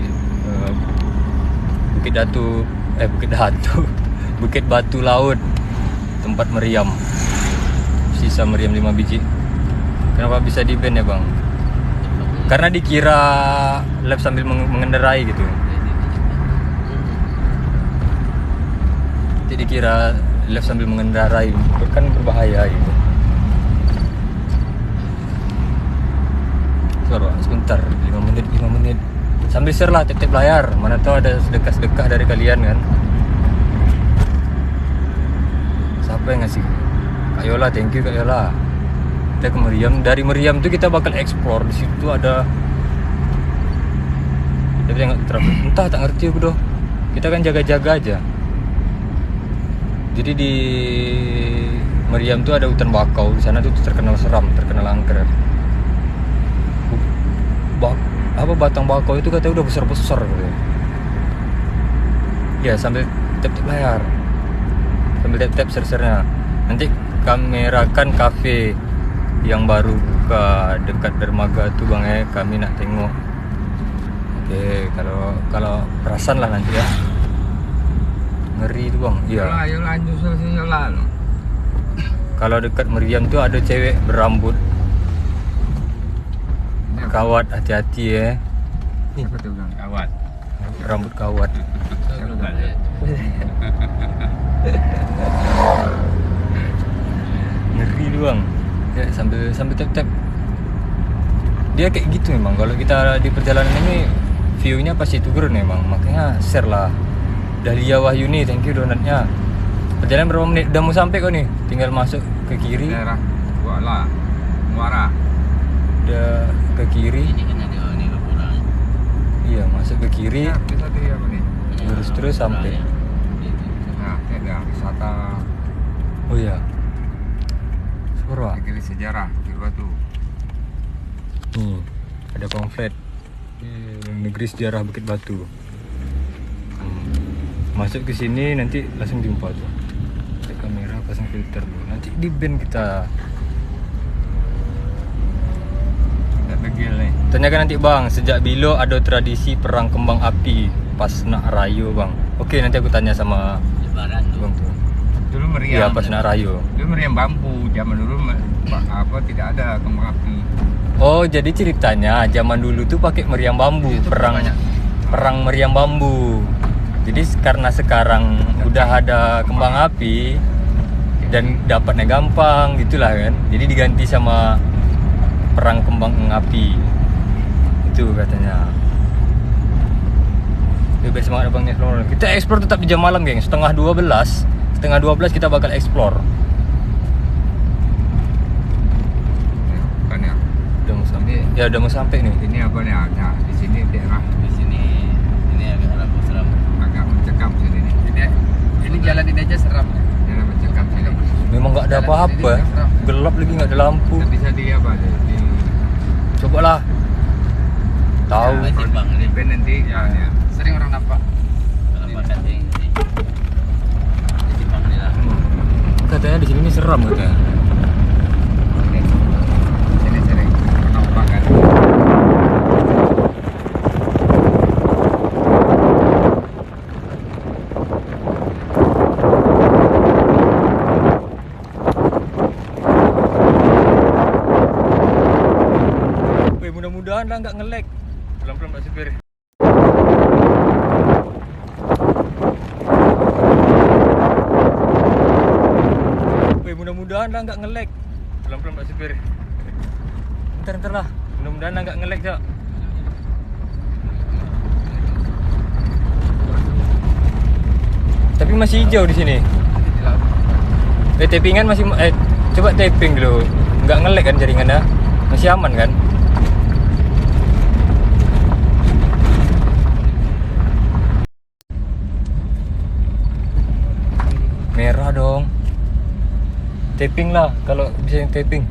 Speaker 2: Bukit Batu Laut, tempat meriam. Sisa meriam 5 biji. Kenapa bisa di ban ya, Bang? Karena dikira lab sambil mengendarai gitu. Jadi dikira lab sambil mengendarai, kan berbahaya gitu. Sebentar, 5 menit. Sambil share lah, tip-tip layar. Mana tahu ada sedekah dari kalian kan. Siapa yang ngasih? Kak Yola, thank you Kak Yola. Kita ke Meriam. Dari Meriam tuh kita bakal explore. Di situ ada, tapi entah, tak ngerti aku doh. Kita kan jaga-jaga aja. Jadi di Meriam tuh ada hutan bakau. Di sana tuh terkenal seram, terkenal angker. Batang bakau itu katanya udah besar-besar gitu. Ya, sambil tap-tap layar. Sambil tap-tap share-nya. Nanti kamerakan cafe yang baru buka dekat dermaga tuh Bang ya, kami nak tengok. Oke, kalau perasan lah nanti ya. Ngeri itu Bang. Iya.
Speaker 4: Ayo lanjut jalan.
Speaker 2: Kalau dekat Meriam tuh ada cewek berambut.
Speaker 4: Ini
Speaker 2: Kawat, hati-hati ya.
Speaker 3: Siapa tuh bilang kawat?
Speaker 2: Rambut kawat. Ngeri doang. Ya, sambil tap-tap. Dia kayak gitu memang. Kalau kita di perjalanan ini view-nya pasti turun memang. Makanya share lah. Dahlia Wahyuni, thank you donatnya. Perjalanan berapa menit? Udah mau sampai kok nih. Tinggal masuk ke kiri.
Speaker 3: Daerah Kuala Muara.
Speaker 2: Udah ke kiri.
Speaker 5: Ini kan ada ini kurang.
Speaker 2: Iya, masuk ke kiri.
Speaker 3: Ya, bisa di apa nih?
Speaker 2: Lurus terus sampai.
Speaker 3: Nah, ini ada wisata
Speaker 2: Oh iya. Surah.
Speaker 3: negeri sejarah Bukit Batu.
Speaker 2: Nih, ada pamflet Negeri Sejarah Bukit Batu. Masuk ke sini nanti langsung jumpa tuh. Ada kamera, pasang filter dulu. Nanti di band kita.
Speaker 3: Ada begil nih.
Speaker 2: Tanyakan nanti bang, sejak bilo ada tradisi perang kembang api pas nak rayo bang. Oke, nanti aku tanya sama
Speaker 5: Lebaran tuh.
Speaker 2: bang tuh.
Speaker 3: Dulu meriam.
Speaker 2: Iya pas nak rayo.
Speaker 3: Dulu meriam bambu. Zaman dulu tidak ada kembang api.
Speaker 2: Oh, jadi ceritanya zaman dulu tuh pakai meriam bambu,
Speaker 3: Itu
Speaker 2: perang meriam bambu. Jadi karena sekarang udah ada kembang api dan dapatnya gampang gitulah kan. Jadi diganti sama perang kembang api. Itu katanya. Lebih semangat abang explore. Kita explore tetap di jam malam, geng. Setengah 12 kita bakal explore.
Speaker 3: Bukan ya.
Speaker 2: Udah mau sampai. Ya udah mau sampai nih.
Speaker 3: Ini apa nih? Nah, di sini daerah
Speaker 5: Di sini ini agak rambu seram.
Speaker 3: agak mencekam sini nih.
Speaker 6: Ini jalan ini aja seram.
Speaker 3: Daerah mencekam sini.
Speaker 2: Memang nggak ada apa-apa. Gelap lagi nggak ada lampu.
Speaker 3: Nggak bisa di apa? Di
Speaker 2: Cobalah. Tahu.
Speaker 5: Ya, timbang
Speaker 3: di
Speaker 5: ini.
Speaker 3: band nanti ya.
Speaker 6: Sering orang nampak.
Speaker 5: Kalau makan sih. Timbang ini lah.
Speaker 2: Katanya di sini seram katanya.
Speaker 3: Sini sering penampakan.
Speaker 2: Wih, mudah-mudahan lah nggak nge-lag. Pelan-pelan Pak Supir. Wih, mudah-mudahan lah nggak nge-lag. Pelan-pelan Pak Supir. Ntar lah. Mudah-mudahan lah nggak nge-lag, Cok. Tapi masih hijau di sini. Tappingan masih coba tapping dulu. Nggak nge-lag kan jaringannya? Masih aman kan? Merah dong. Tapping lah kalau bisa yang tapping.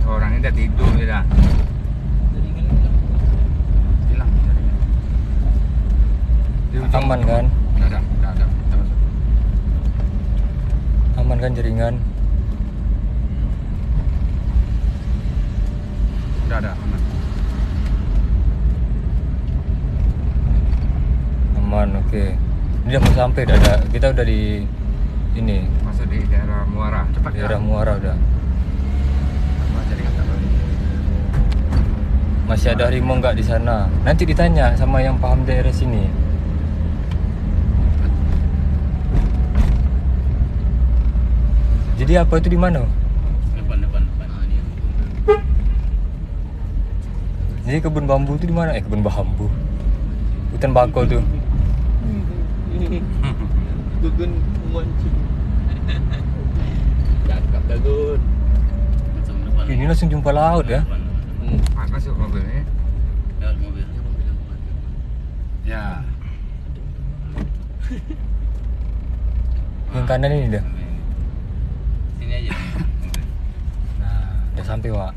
Speaker 3: Orangnya udah tidur ya. Hilang jaringan.
Speaker 2: Aman kan?
Speaker 3: Udah ada.
Speaker 2: Aman kan jaringan?
Speaker 3: Udah ada. Aman.
Speaker 2: Aman, oke. Ini udah mau sampai, kita udah di ini
Speaker 3: Masuk di daerah Muara. Cepat
Speaker 2: daerah Muara udah.
Speaker 3: Jaringan tak boleh.
Speaker 2: Masih ada harimau nggak di sana? Nanti ditanya sama yang paham daerah sini. Jadi apa itu di mana?
Speaker 5: Depan. Ah, ini.
Speaker 2: Jadi kebun bambu itu di mana? Kebun bambu. Hutan bakau tuh.
Speaker 1: Gugun mancing. Cakap dah Gun.
Speaker 5: Masuk depan.
Speaker 2: Ini langsung jumpa laut ya.
Speaker 5: Depan.
Speaker 3: Masuk mobilnya.
Speaker 5: Lewat mobil.
Speaker 3: Ya.
Speaker 2: Yang kanan ini dah.
Speaker 5: Sini aja.
Speaker 2: Nah, udah sampai, Wak.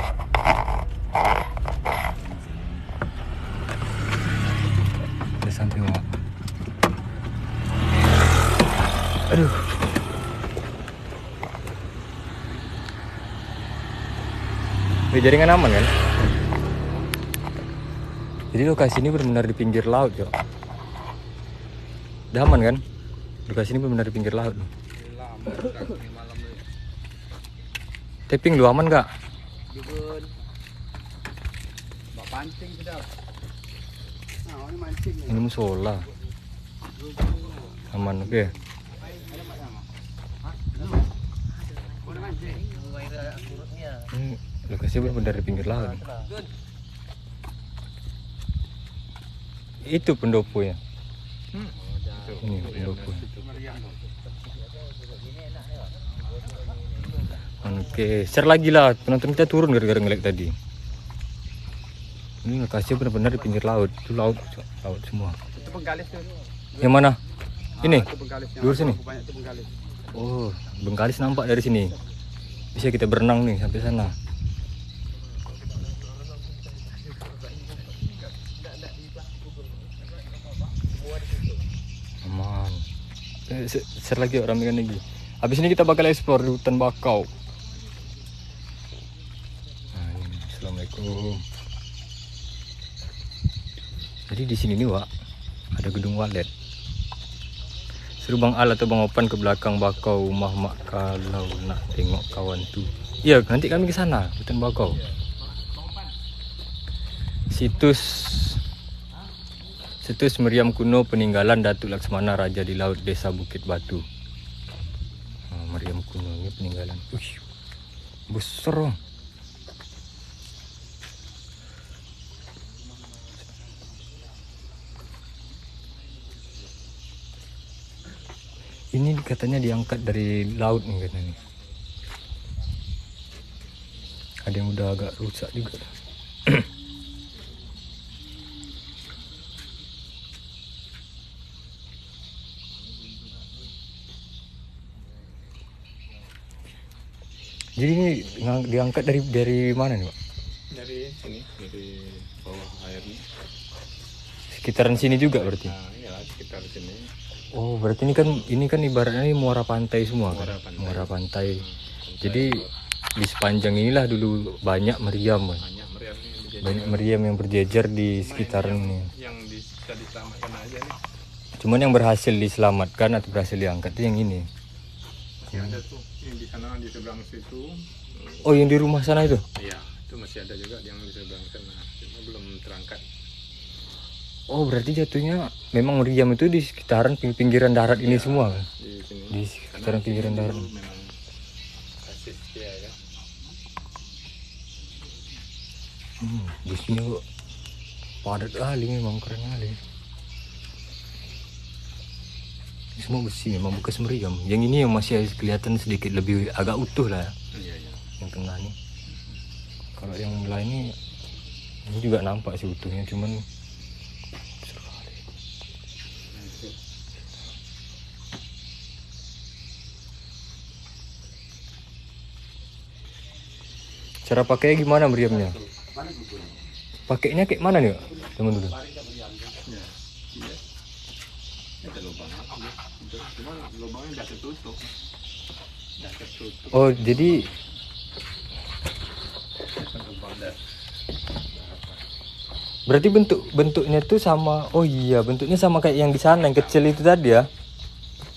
Speaker 2: Udah sampai, Wak. Aduh. Jaringan aman kan? Jadi lokasi ini benar-benar di pinggir laut, Cok. Udah aman kan? Lokasi ini benar-benar di pinggir laut. Tapping lu aman gak?
Speaker 6: Pancing sudah. Nah, ini mancing.
Speaker 2: Ini musola. Aman, oke.
Speaker 6: Udah mancing.
Speaker 2: Ini lokasi benar-benar di pinggir laut. Itu pendopo ya. Ini pendopo. Oke, share lagi lah. Penonton kita turun gara-gara ngelek tadi. Ini lokasi benar-benar di pinggir laut. Itu laut semua.
Speaker 6: Itu Bengkalis tuh.
Speaker 2: Yang mana? Ini?
Speaker 6: Itu Bengkalis.
Speaker 2: Luar sini?
Speaker 6: Banyak itu Bengkalis.
Speaker 2: Oh, Bengkalis nampak dari sini. Bisa kita berenang nih sampai sana. Aman. Share lagi orang ramekan lagi. Habis ini kita bakal explore di hutan bakau. Nah, ini. Assalamualaikum. Jadi di sini nih, Wak, ada gedung walet. Seru Bang Al atau Bang Opan ke belakang bakau rumah mak kalau nak tengok kawan tuh. Iya, nanti kami ke sana, hutan bakau. Situs meriam kuno peninggalan Datuk Laksmana Raja di Laut Desa Bukit Batu. Nah, meriam kuno ini peninggalan. Besar. Oh. Ini katanya diangkat dari laut nih katanya. Ada yang udah agak rusak juga. Jadi ini diangkat dari mana nih, Pak?
Speaker 3: Dari sini, dari bawah airnya.
Speaker 2: Sekitaran sini juga berarti.
Speaker 3: Nah, ya sekitar sini.
Speaker 2: Oh, berarti ini kan ibaratnya ini muara pantai semua kan? Muara pantai. Jadi di sepanjang inilah dulu banyak meriam, Mas.
Speaker 3: Banyak meriam ini berjejer.
Speaker 2: Banyak meriam yang berjejer di sekitaran ini.
Speaker 3: Yang bisa diselamatkan aja nih.
Speaker 2: Cuman yang berhasil diselamatkan atau berhasil diangkat itu yang ini.
Speaker 3: Masih ada tuh, yang di sana di seberang situ.
Speaker 2: Oh, yang di rumah sana itu?
Speaker 3: Iya, itu masih ada juga yang di seberang sana. Cuma belum terangkat.
Speaker 2: Oh, berarti jatuhnya memang meriam itu di sekitaran pinggiran darat ini semua kan?
Speaker 3: Di sini.
Speaker 2: Di sekitaran pinggiran darat.
Speaker 3: Dulu memang basis dia ya.
Speaker 2: Di sini kok padat kali, memang keren kali. Ini semua besi, memang bekas meriam. Yang ini yang masih kelihatan sedikit lebih agak utuh lah ya.
Speaker 3: Iya, iya.
Speaker 2: Yang tengah nih. Kalau yang lain ini juga nampak sih utuhnya, cuman besar kali. Cara pakainya gimana meriamnya? Pakainya kayak mana nih, Pak? Teman dulu.
Speaker 3: Ada lubangnya. Cuma lubangnya udah tertutup. Udah tertutup.
Speaker 2: Oh, jadi berarti bentuknya tuh sama. Oh iya, bentuknya sama kayak yang di sana yang kecil itu tadi ya.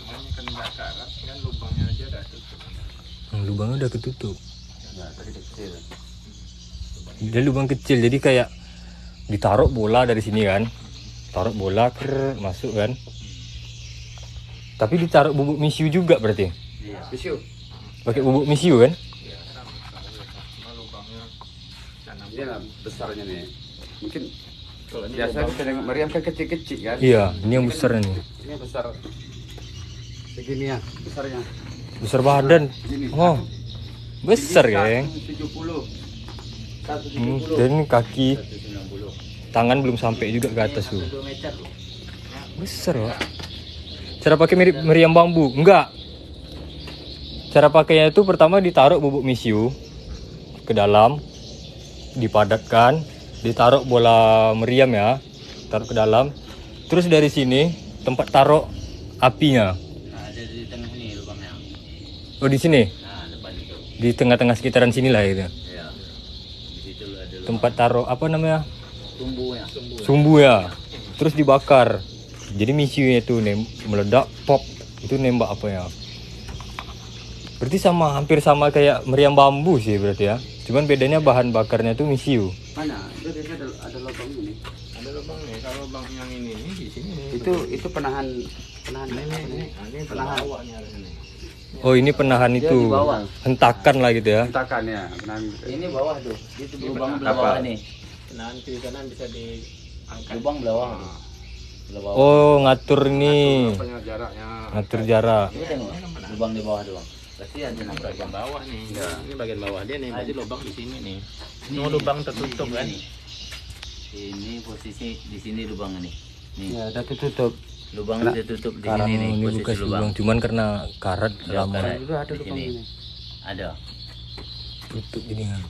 Speaker 3: Cuma ini kan udah karat, kan lubangnya aja udah tutup.
Speaker 2: Lubangnya udah ketutup. Dia lubang kecil, jadi kayak ditaruh bola dari sini kan. Taruh bola masuk kan. Tapi ditaruh bubuk misiu juga berarti.
Speaker 4: Iya, misiu.
Speaker 2: Pakai bubuk misiu kan?
Speaker 3: Iya, cuma lubangnya tanam.
Speaker 4: Ini lah besarnya nih. Mungkin
Speaker 3: Kalau ini
Speaker 4: biasa kita dengan meriam kan kecil-kecil kan.
Speaker 2: Iya, ini yang besar nih.
Speaker 4: Ini besar. Segini ya besarnya.
Speaker 2: Besar badan. Oh. Besar, geng.
Speaker 4: 70. 170.
Speaker 2: Dan ini kaki, tangan belum sampai juga ke atas tuh.
Speaker 4: 2 meter loh.
Speaker 2: Besar, Pak. Cara pakai mirip meriam bambu? Enggak. Cara pakainya itu pertama ditaruh bubuk misiu ke dalam, dipadatkan, ditaruh bola meriam ya, taruh ke dalam. Terus dari sini tempat taruh apinya.
Speaker 5: Nah, ada di tengah ini lubangnya.
Speaker 2: Oh, di sini.
Speaker 5: Nah, depan itu.
Speaker 2: Di tengah-tengah sekitaran sinilah itu.
Speaker 5: Ya. Di situ ada lubang.
Speaker 2: Tempat taruh apa namanya?
Speaker 5: Tumbuhnya.
Speaker 2: Sumbu ya. Terus dibakar. Jadi misiunya itu meledak, pop. Itu nembak apa ya? Berarti hampir sama kayak meriam bambu sih berarti ya. Cuman bedanya bahan bakarnya tuh misiu.
Speaker 4: Mana? Itu biasa ada
Speaker 6: lubang ini.
Speaker 3: Ada lubang nih. Kalau lubang yang ini nih di sini nih.
Speaker 6: Itu penahan
Speaker 3: ini
Speaker 6: penahan.
Speaker 3: pelawaknya ini.
Speaker 2: Oh ini penahan
Speaker 5: Dia
Speaker 2: itu,
Speaker 5: di bawah.
Speaker 2: hentakan lah gitu ya.
Speaker 6: hentakan ya, penahan.
Speaker 5: Ini bawah tuh. Itu lubang
Speaker 6: Apa?
Speaker 5: belah bawah nih.
Speaker 3: Penahan kiri kanan bisa diangkat.
Speaker 5: Lubang belah bawah tuh. Belah bawah.
Speaker 2: Oh ngatur nih,
Speaker 3: Apanya jaraknya.
Speaker 2: ngatur jarak.
Speaker 5: Ini tengok. Lubang di bawah doang. Pasti ada
Speaker 3: Ini
Speaker 5: nambah
Speaker 3: bagian bawah nih.
Speaker 6: Ya.
Speaker 3: Ini bagian bawah dia nih. Berarti lubang di sini nih. Ini lubang tertutup kan.
Speaker 5: Ini posisi di sini lubang ini. Nih.
Speaker 6: Ya, udah tertutup.
Speaker 5: Lubang udah tutup di sini nih
Speaker 2: Ini
Speaker 5: posisi
Speaker 2: bekas
Speaker 5: lubang.
Speaker 2: lubang, cuman karena karat lama
Speaker 5: karat.
Speaker 6: Itu ada
Speaker 5: Di
Speaker 6: lubang
Speaker 5: sini.
Speaker 6: ini.
Speaker 5: Ada.
Speaker 2: tutup ini kan.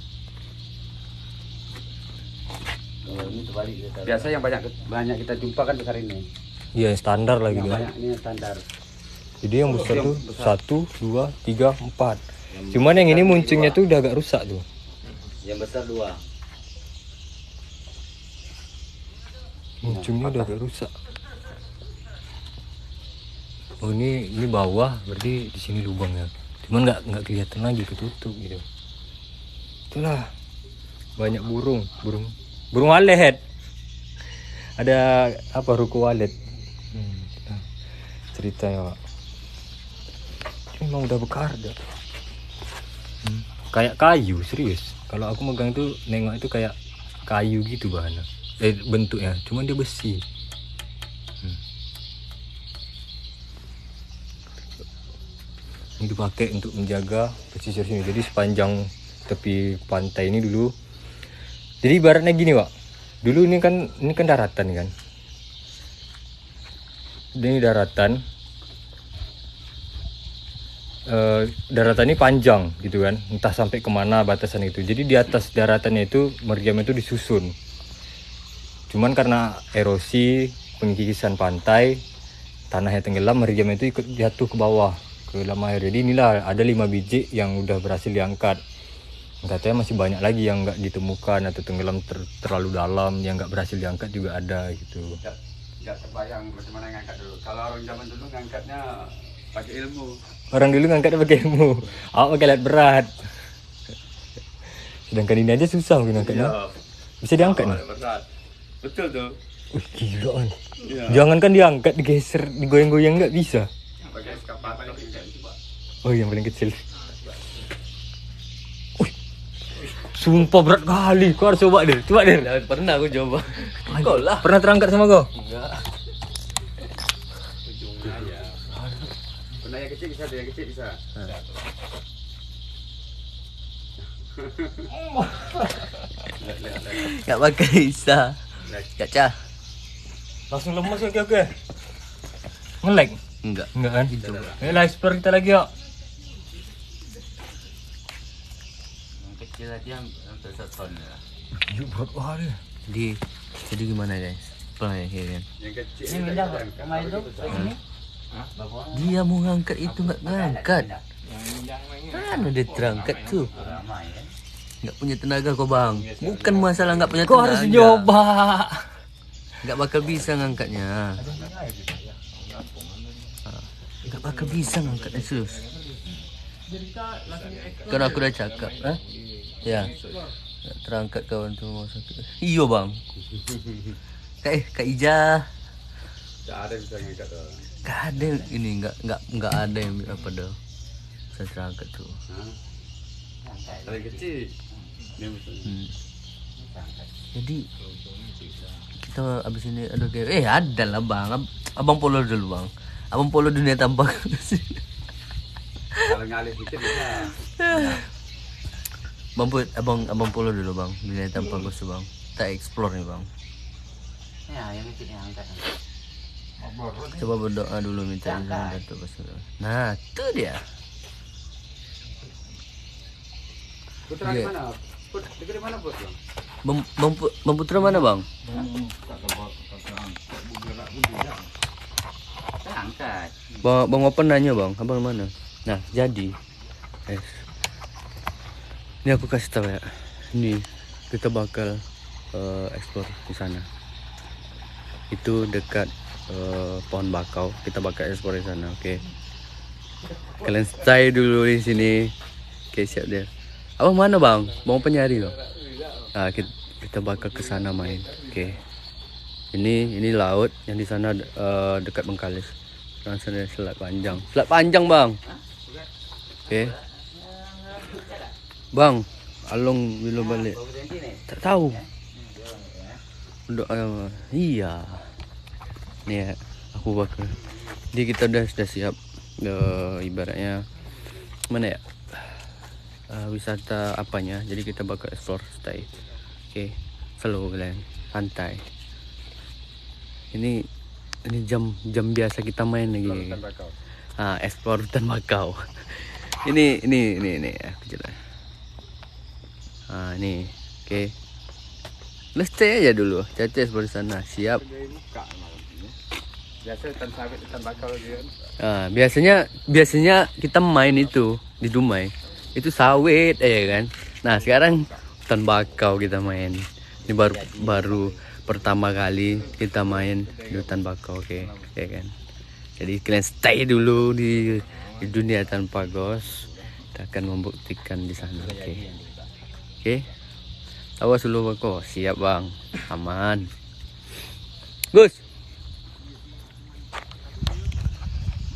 Speaker 5: Oh, ini terbalik kita.
Speaker 6: Biasa yang banyak kita jumpa kan besar ini.
Speaker 2: Iya standar lah
Speaker 6: Yang
Speaker 2: gitu ya.
Speaker 6: banyak ini yang standar.
Speaker 2: Jadi yang besar tuh 1, 2, 3, 4. Cuman yang ini muncungnya tuh udah agak rusak tuh.
Speaker 5: Yang besar 2.
Speaker 2: Muncungnya udah agak rusak. Oh ini bawah, berarti di sini lubangnya. Cuman nggak kelihatan lagi, ketutup gitu. Itulah banyak burung walet. Ada apa ruko walet? Ceritanya Pak. Memang udah bekarda. Kayak kayu serius. Kalau aku megang itu nengok itu kayak kayu gitu bahannya. Bentuknya, cuman dia besi. Ini dipakai untuk menjaga pesisir sini. Jadi sepanjang tepi pantai ini dulu. Jadi ibaratnya gini, Pak. Dulu ini kan daratan kan. Ini daratan. Daratan ini panjang gitu kan. Entah sampai kemana batasan itu. Jadi di atas daratannya itu meriam itu disusun. Cuman karena erosi, pengikisan pantai, tanahnya tenggelam, meriam itu ikut jatuh ke bawah ke dalam air. Jadi inilah ada 5 biji yang udah berhasil diangkat. Katanya masih banyak lagi yang nggak ditemukan atau tenggelam terlalu dalam yang nggak berhasil diangkat juga ada gitu.
Speaker 6: Nggak terbayang bagaimana ngangkat dulu. Kalau orang zaman dulu ngangkatnya pakai ilmu.
Speaker 2: Orang dulu ngangkatnya pakai ilmu, awak pakai alat berat. Sedangkan ini aja susah mungkin angkatnya. Bisa diangkat nih.
Speaker 6: Berat. Betul tuh.
Speaker 2: Wih gila kan. Jangankan diangkat, digeser, digoyang-goyang nggak bisa.
Speaker 6: Pakai eskapator ini.
Speaker 2: Oh yang paling kecil. Sumpah berat kali, kau harus coba deh,
Speaker 1: Pernah aku coba. Kau lah.
Speaker 2: Pernah terangkat sama kau?
Speaker 1: Enggak.
Speaker 6: Pernah yang kecil bisa, yang kecil bisa.
Speaker 1: Enggak pakai bisa. Caca.
Speaker 2: Langsung lemas oke. Nge-lag?
Speaker 1: Enggak.
Speaker 2: Enggak kan? Live explore kita lagi yuk.
Speaker 5: Yang kecil aja hampir 1 ton ya.
Speaker 2: Yuk berat kali.
Speaker 1: Jadi gimana guys? Play ya kan.
Speaker 6: Yang kecil.
Speaker 5: Ini minta pemain itu ke sini.
Speaker 1: Dia mau ngangkat itu nggak ngangkat. Mana dia terangkat tuh?
Speaker 5: Ramai ya.
Speaker 1: Nggak punya tenaga kok bang. Bukan masalah nggak punya
Speaker 2: Kau
Speaker 1: tenaga.
Speaker 2: harus nyoba.
Speaker 1: Nggak bakal bisa ngangkatnya. Nggak bakal bisa ngangkatnya sus. Karena aku udah cakap, ya. Nggak terangkat kawan tuh mau sakit. Iyo bang. Kak Ija.
Speaker 6: Nggak ada bisa ngangkat tuh.
Speaker 1: Nggak ada ini nggak ada yang apa dah. Saya terangkat tuh.
Speaker 6: Kalau yang kecil. Ini betul.
Speaker 1: Jadi kita abis ini ada kayak ada lah bang. Abang polo dulu bang. Abang polo dunia tanpa.
Speaker 6: Kalau ngalih dikit bisa.
Speaker 1: Abang polo dulu bang. Dunia tanpa gue bang. Kita explore nih bang.
Speaker 5: Ya, yang kecil yang angkat.
Speaker 1: Coba berdoa dulu minta izin Datuk Basir. Nah, itu dia.
Speaker 6: Putra di mana? Di mana Put?
Speaker 1: Bang Putra mana bang?
Speaker 5: Angkat.
Speaker 1: Bang Open nanya bang, abang mana? Nah, jadi, guys, ini aku kasih tahu ya. Ini kita bakal explore di sana. Itu dekat pohon bakau. Kita bakal explore di sana, oke? Kalian stay dulu di sini. Oke, siap dia. Abang mana bang? Bang Open nyari loh. Nah, kita bakal ke sana main. Oke. Ini laut, yang di sana dekat Bengkalis. Yang sana Selat Panjang. Selat Panjang, Bang. Oke. Bang, Along belum balik. Tak tahu. Iya. Nih ya, aku bakal. Jadi kita sudah siap. Ibaratnya mana ya? Wisata apanya. Jadi kita bakal explore stay. Oke. Slow kalian, santai. Ini jam biasa kita main lagi. Explore hutan bakau. ini aku jelas. Nih, oke. Let's stay aja dulu. Caca sebelah sana, siap.
Speaker 6: Biasa hutan sawit, hutan bakau gitu.
Speaker 1: Biasanya kita main itu di Dumai. Itu sawit kan. Nah, sekarang hutan bakau kita main. Ini baru pertama kali kita main di hutan bakau, oke. Ya kan. Jadi kalian stay dulu di dunia tanpa ghost. Kita akan membuktikan di sana, oke. Oke. Awas dulu bakau. Siap, Bang. Aman. Gus.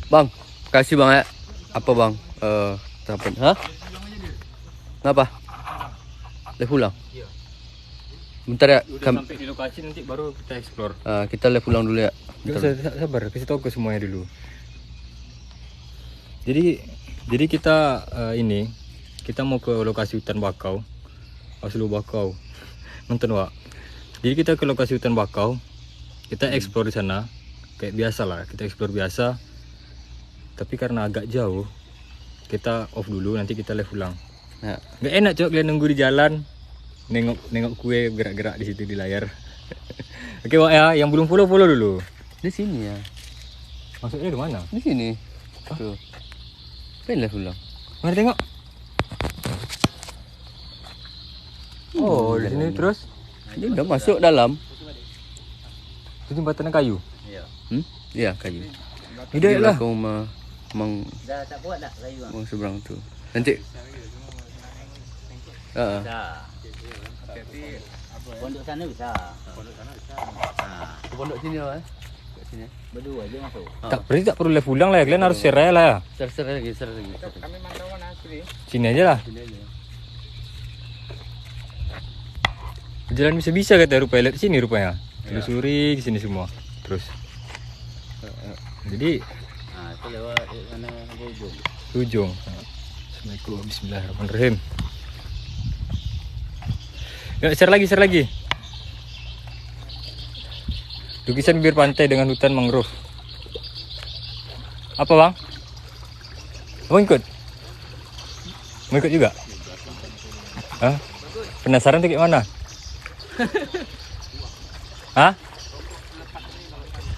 Speaker 1: Bang, kasih Bang ya. Apa Bang? Terapan. Hah? Ngapa? Lihat pulang. Bentar ya.
Speaker 2: Sampai di lokasi nanti baru kita explore.
Speaker 1: Kita lihat pulang dulu ya.
Speaker 2: Sabar, kasih tahu ke semuanya dulu. Jadi kita kita mau ke lokasi hutan bakau. Aslu bakau. Nonton, Wak. Jadi kita ke lokasi hutan bakau. Kita explore di sana. Kayak biasa lah, kita explore biasa. Tapi karena agak jauh, kita off dulu, nanti kita live ulang.
Speaker 1: Nah,
Speaker 2: nggak enak cok kalian nunggu di jalan, nengok kue gerak-gerak di situ di layar. Oke, Wak ya, yang belum follow dulu.
Speaker 1: di sini ya.
Speaker 2: Maksudnya di mana?
Speaker 1: Di sini. Tuh. Pengen lihat ulang.
Speaker 2: Mari tengok. Oh, di sini terus.
Speaker 1: Dia udah masuk dalam.
Speaker 2: Itu jembatan kayu.
Speaker 1: Iya, kayu.
Speaker 2: Udah lah.
Speaker 1: Kau
Speaker 5: Dah tak kuat dah kayu bang.
Speaker 1: seberang tu. Nanti.
Speaker 5: Dah. Pondok sana bisa.
Speaker 1: Pondok sini lah. Sini.
Speaker 5: Berdua je masuk.
Speaker 2: Berarti tak perlu live ulang lah ya. Kalian harus share lah ya.
Speaker 1: Ser lagi.
Speaker 6: Kami mantauan asli.
Speaker 2: Sini aja lah.
Speaker 1: Sini aja.
Speaker 2: Jalan bisa kata rupanya. Lihat sini rupanya. Telusuri ke sini semua. Terus. Jadi
Speaker 5: Itu lewat sana ujung.
Speaker 2: ujung. Assalamualaikum, bismillahirrahmanirrahim. Yuk, share lagi. Lukisan bibir pantai dengan hutan mangrove. Apa bang? Abang ikut? Mau ikut juga? Hah? Penasaran tuh kayak mana? Hah?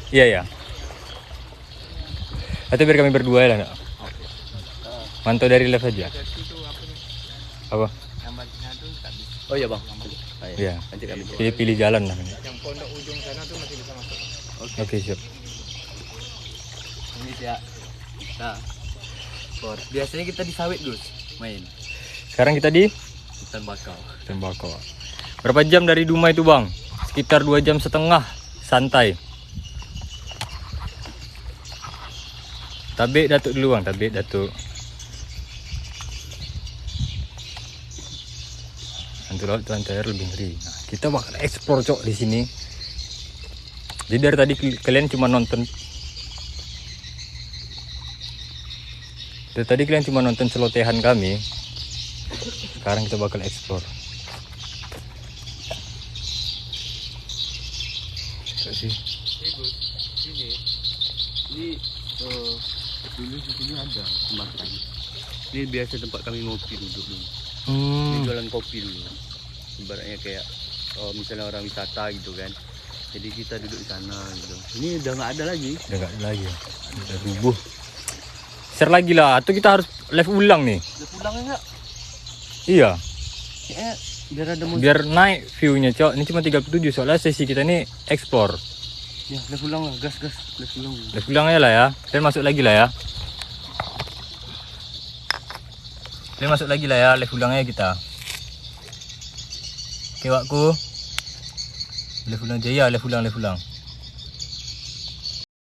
Speaker 2: Iya. Atau biar kami berdua lah, nak? Mantau dari live aja. Apa?
Speaker 1: Oh iya bang.
Speaker 2: Iya.
Speaker 1: Nanti kami.
Speaker 2: Pilih jalan lah.
Speaker 6: Yang pondok ujung sana tuh masih bisa masuk.
Speaker 2: Oke, siap.
Speaker 1: Ini ya. Nah. Biasanya kita di sawit Gus main.
Speaker 2: Sekarang kita di
Speaker 1: Hutan bakau.
Speaker 2: Tembakau. Berapa jam dari Dumai itu bang? Sekitar 2,5 jam santai. Tabik Datuk dulu bang, tabik Datuk. Nanti laut tuan air lebih ngeri. Nah, kita bakal explore cok di sini. Jadi dari tadi kalian cuma nonton. Dari tadi kalian cuma nonton celotehan kami. Sekarang kita bakal explore. Apa sih?
Speaker 1: Ini dulu di sini ada makan. Ini biasa tempat kami ngopi duduk dulu. Ini jualan kopi dulu. Ibaratnya kayak misalnya orang wisata gitu kan. Jadi kita duduk di sana gitu. Ini udah nggak ada lagi.
Speaker 2: Udah nggak ada lagi. Udah rubuh. Share lagi lah. Atau kita harus live ulang nih.
Speaker 1: Udah pulang enggak?
Speaker 2: Iya.
Speaker 1: Kayaknya biar ada
Speaker 2: Biar naik view-nya cok. Ini cuma 37 soalnya sesi kita ini explore.
Speaker 1: Ya, udah pulang lah, gas, udah pulang.
Speaker 2: Live ulang aja lah ya. Dan masuk lagi lah ya. Dan masuk lagi lah ya. Live ulang aja kita. Kewakku. Boleh pulang Jaya, boleh pulang.